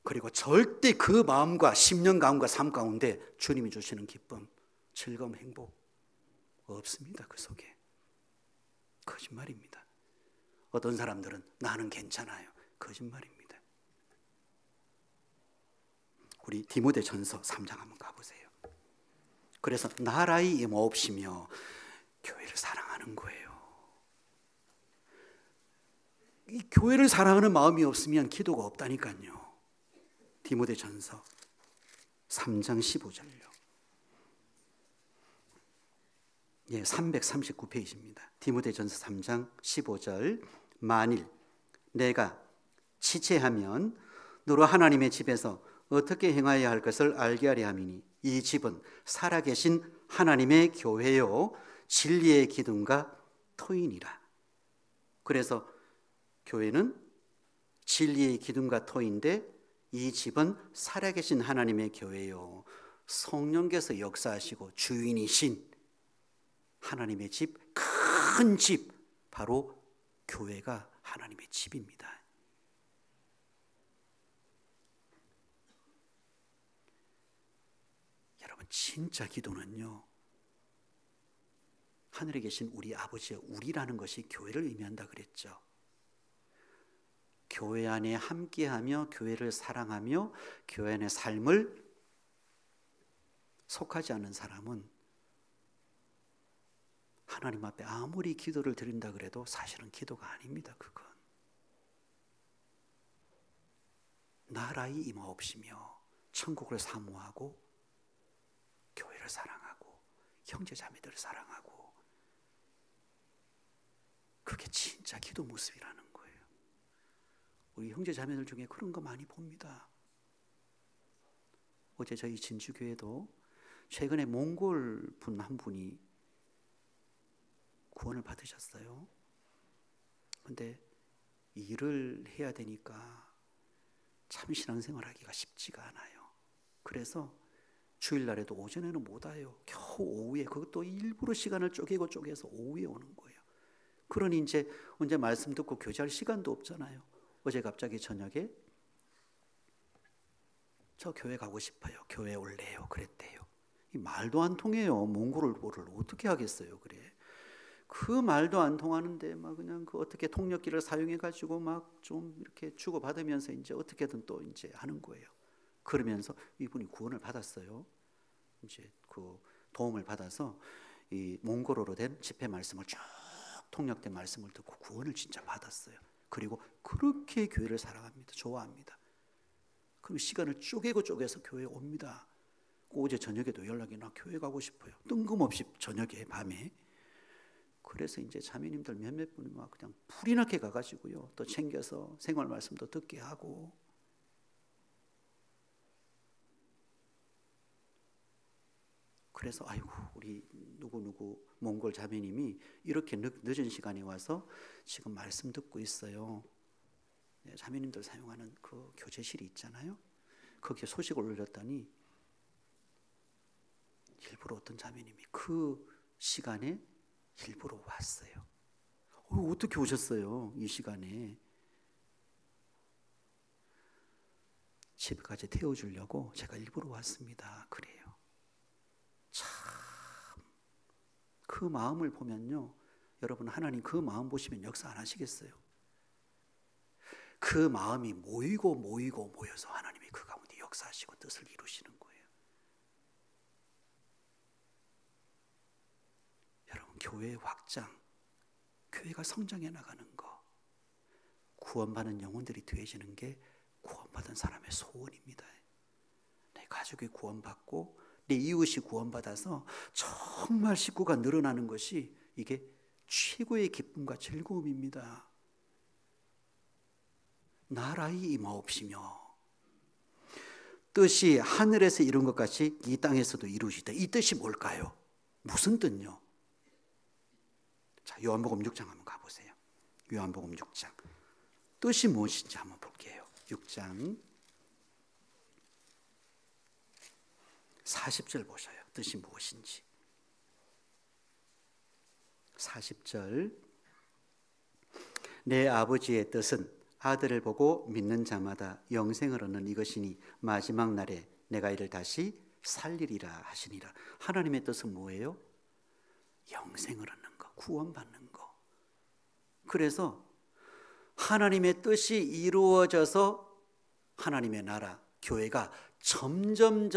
그리고 절대 그 마음과 심령 가운데 삶 가운데 주님이 주시는 기쁨, 즐거움, 행복 없습니다. 그 속에. 거짓말입니다. 어떤 사람들은 나는 괜찮아요. 거짓말입니다. 우리 디모데전서 3장 한번 가보세요. 그래서 나라의 임없이며 교회를 사랑하는 거예요. 이 교회를 사랑하는 마음이 없으면 기도가 없다니까요. 디모데전서 3장 15절요. 예, 339페이지입니다. 디모데전서 3장 15절. 만일 내가 지체하면 너로 하나님의 집에서 어떻게 행하여야 할 것을 알게 하려 함이니 이 집은 살아계신 하나님의 교회요 진리의 기둥과 터이니라. 그래서 교회는 진리의 기둥과 터인데 이 집은 살아계신 하나님의 교회요 성령께서 역사하시고 주인이신 하나님의 집, 큰 집, 바로 교회가 하나님의 집입니다. 여러분, 진짜 기도는요, 하늘에 계신 우리 아버지의 우리라는 것이 교회를 의미한다 그랬죠. 교회 안에 함께하며 교회를 사랑하며 교회 안의 삶을 속하지 않는 사람은 하나님 앞에 아무리 기도를 드린다 그래도 사실은 기도가 아닙니다. 그건 나라의 임하옵시며 천국을 사모하고 교회를 사랑하고 형제 자매들을 사랑하고, 그게 진짜 기도 모습이라는 거예요. 우리 형제 자매들 중에 그런 거 많이 봅니다. 어제 저희 진주교회도 최근에 몽골 분 한 분이 구원을 받으셨어요. 근데 일을 해야 되니까 참 신앙생활 하기가 쉽지가 않아요. 그래서 주일날에도 오전에는 못 와요. 겨우 오후에, 그것도 일부러 시간을 쪼개서 오후에 오는 거예요. 그러니 이제 언제 말씀 듣고 교제할 시간도 없잖아요. 어제 갑자기 저녁에 저 교회 가고 싶어요. 교회 올래요. 그랬대요. 이 말도 안 통해요. 몽골을 어떻게 하겠어요. 그래. 그 말도 안 통하는데 막 그냥 그 어떻게 통역기를 사용해 가지고 막 좀 이렇게 주고 받으면서 이제 어떻게든 또 이제 하는 거예요. 그러면서 이분이 구원을 받았어요. 이제 그 도움을 받아서 이 몽골어로 된 집회 말씀을 쭉 통역된 말씀을 듣고 구원을 진짜 받았어요. 그리고 그렇게 교회를 사랑합니다. 좋아합니다. 그럼 시간을 쪼개서 교회에 옵니다. 어제 저녁에도 연락이 나 교회 가고 싶어요. 뜬금없이 저녁에 밤에. 그래서 이제 자매님들 몇몇 분이 막 그냥 불이 나게 가가지고요. 또 챙겨서 생활 말씀도 듣게 하고. 그래서 아이고 우리 누구누구 몽골 자매님이 이렇게 늦은 시간에 와서 지금 말씀 듣고 있어요. 자매님들 사용하는 그 교제실이 있잖아요. 거기에 소식을 올렸더니 일부러 어떤 자매님이 그 시간에 일부러 왔어요. 어떻게 오셨어요? 이 시간에. 집까지 태워주려고 제가 일부러 왔습니다. 그래요. 참, 그 마음을 보면요, 여러분 하나님 그 마음 보시면 역사 안 하시겠어요? 그 마음이 모여서 하나님이 그 가운데 역사하시고 뜻을 이루시는 거예요. 여러분 교회의 확장, 교회가 성장해 나가는 거, 구원받는 영혼들이 되어지는 게 구원받은 사람의 소원입니다. 내 가족이 구원받고 내 이웃이 구원받아서 정말 식구가 늘어나는 것이 이게 최고의 기쁨과 즐거움입니다. 나라의 임하옵시며 뜻이 하늘에서 이룬 것 같이 이 땅에서도 이루시다. 이 뜻이 뭘까요? 무슨 뜻요? 자, 요한복음 6장 한번 가보세요. 요한복음 6장 뜻이 무엇인지 한번 볼게요. 6장 40절 보셔요. 뜻이 무엇인지. 40절 내 아버지의 뜻은 아들을 보고 믿는 자마다 영생을 얻는 이것이니 마지막 날에 내가 이를 다시 살리리라 하시니라. 하나님의 뜻은 뭐예요? 영생을 얻는 거, 구원받는 거. 그래서 하나님의 뜻이 이루어져서 하나님의 나라, 교회가 점점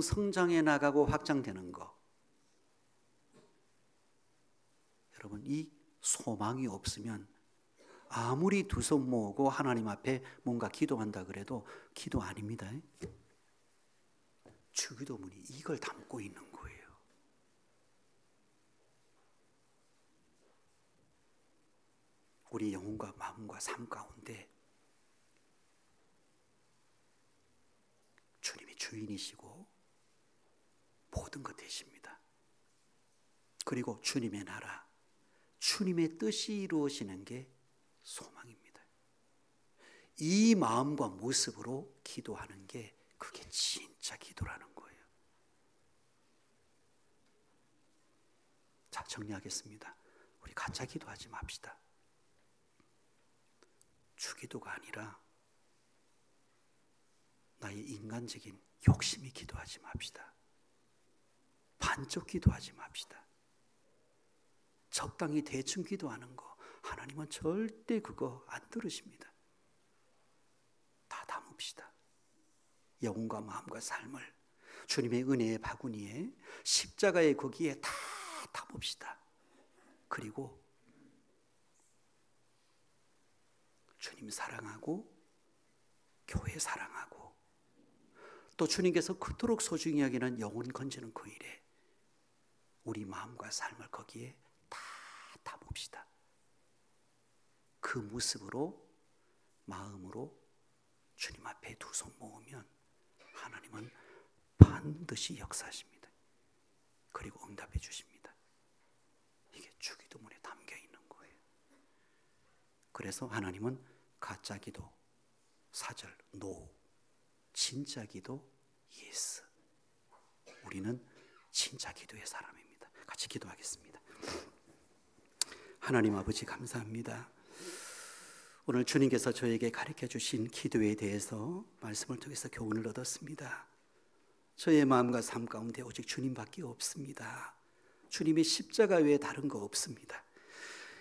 성장해 나가고 확장되는 거. 여러분 이 소망이 없으면 아무리 두 손 모으고 하나님 앞에 뭔가 기도한다 그래도 기도 아닙니다. 주기도문이 이걸 담고 있는 거예요. 우리 영혼과 마음과 삶 가운데 주님이 주인이시고 모든 것 되십니다. 그리고 주님의 나라, 주님의 뜻이 이루어지는 게 소망입니다. 이 마음과 모습으로 기도하는 게 그게 진짜 기도라는 거예요. 자, 정리하겠습니다. 우리 가짜 기도하지 맙시다. 주기도가 아니라 나의 인간적인 욕심이 기도하지 맙시다. 반쪽 기도하지 맙시다. 적당히 대충 기도하는 거 하나님은 절대 그거 안 들으십니다. 다 담읍시다. 영혼과 마음과 삶을 주님의 은혜의 바구니에 십자가의 거기에 다 담읍시다. 그리고 주님 사랑하고 교회 사랑하고 또 주님께서 그토록 소중히 여기는 영혼 건지는 그 일에 우리 마음과 삶을 거기에 다 담읍시다. 그 모습으로 마음으로 주님 앞에 두 손 모으면 하나님은 반드시 역사하십니다. 그리고 응답해 주십니다. 이게 주기도문에 담겨 있는 거예요. 그래서 하나님은 가짜 기도, 사절, 노, 진짜 기도, 예스. 우리는 진짜 기도의 사람입니다. 같이 기도하겠습니다. 하나님 아버지 감사합니다. 오늘 주님께서 저에게 가르쳐 주신 기도에 대해서 말씀을 통해서 교훈을 얻었습니다. 저의 마음과 삶 가운데 오직 주님밖에 없습니다. 주님의 십자가 외에 다른 거 없습니다.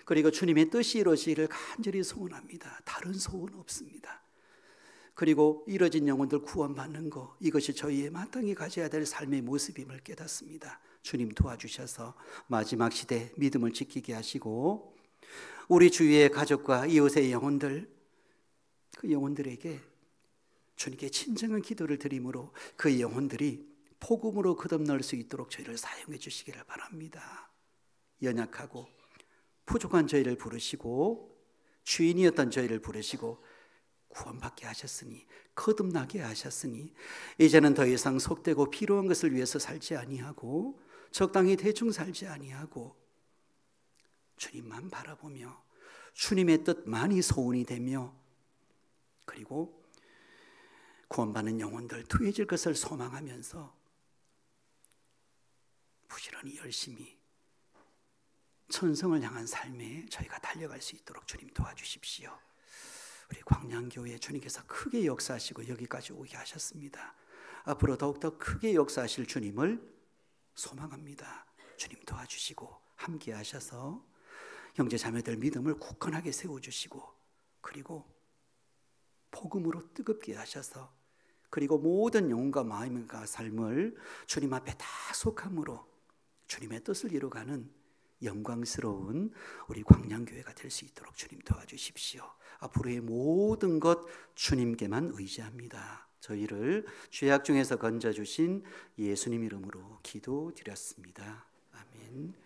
그리고 주님의 뜻이 이루어지기를 간절히 소원합니다. 다른 소원 없습니다. 그리고 이뤄진 영혼들 구원받는 거, 이것이 저희의 마땅히 가져야 될 삶의 모습임을 깨닫습니다. 주님 도와주셔서 마지막 시대 믿음을 지키게 하시고 우리 주위의 가족과 이웃의 영혼들, 그 영혼들에게 주님께 진정한 기도를 드림으로 그 영혼들이 복음으로 거듭날 수 있도록 저희를 사용해 주시기를 바랍니다. 연약하고 부족한 저희를 부르시고 주인이었던 저희를 부르시고 구원받게 하셨으니, 거듭나게 하셨으니 이제는 더 이상 속되고 필요한 것을 위해서 살지 아니하고 적당히 대충 살지 아니하고 주님만 바라보며 주님의 뜻만이 소원이 되며, 그리고 구원받는 영혼들 투해질 것을 소망하면서 부지런히 열심히 천성을 향한 삶에 저희가 달려갈 수 있도록 주님 도와주십시오. 우리 광양교회 주님께서 크게 역사하시고 여기까지 오게 하셨습니다. 앞으로 더욱더 크게 역사하실 주님을 소망합니다. 주님 도와주시고 함께 하셔서 형제 자매들 믿음을 굳건하게 세워주시고, 그리고 복음으로 뜨겁게 하셔서, 그리고 모든 영혼과 마음과 삶을 주님 앞에 다 속함으로 주님의 뜻을 이루어가는 영광스러운 우리 광양교회가 될 수 있도록 주님 도와주십시오. 앞으로의 모든 것 주님께만 의지합니다. 저희를 죄악 중에서 건져주신 예수님 이름으로 기도드렸습니다. 아멘.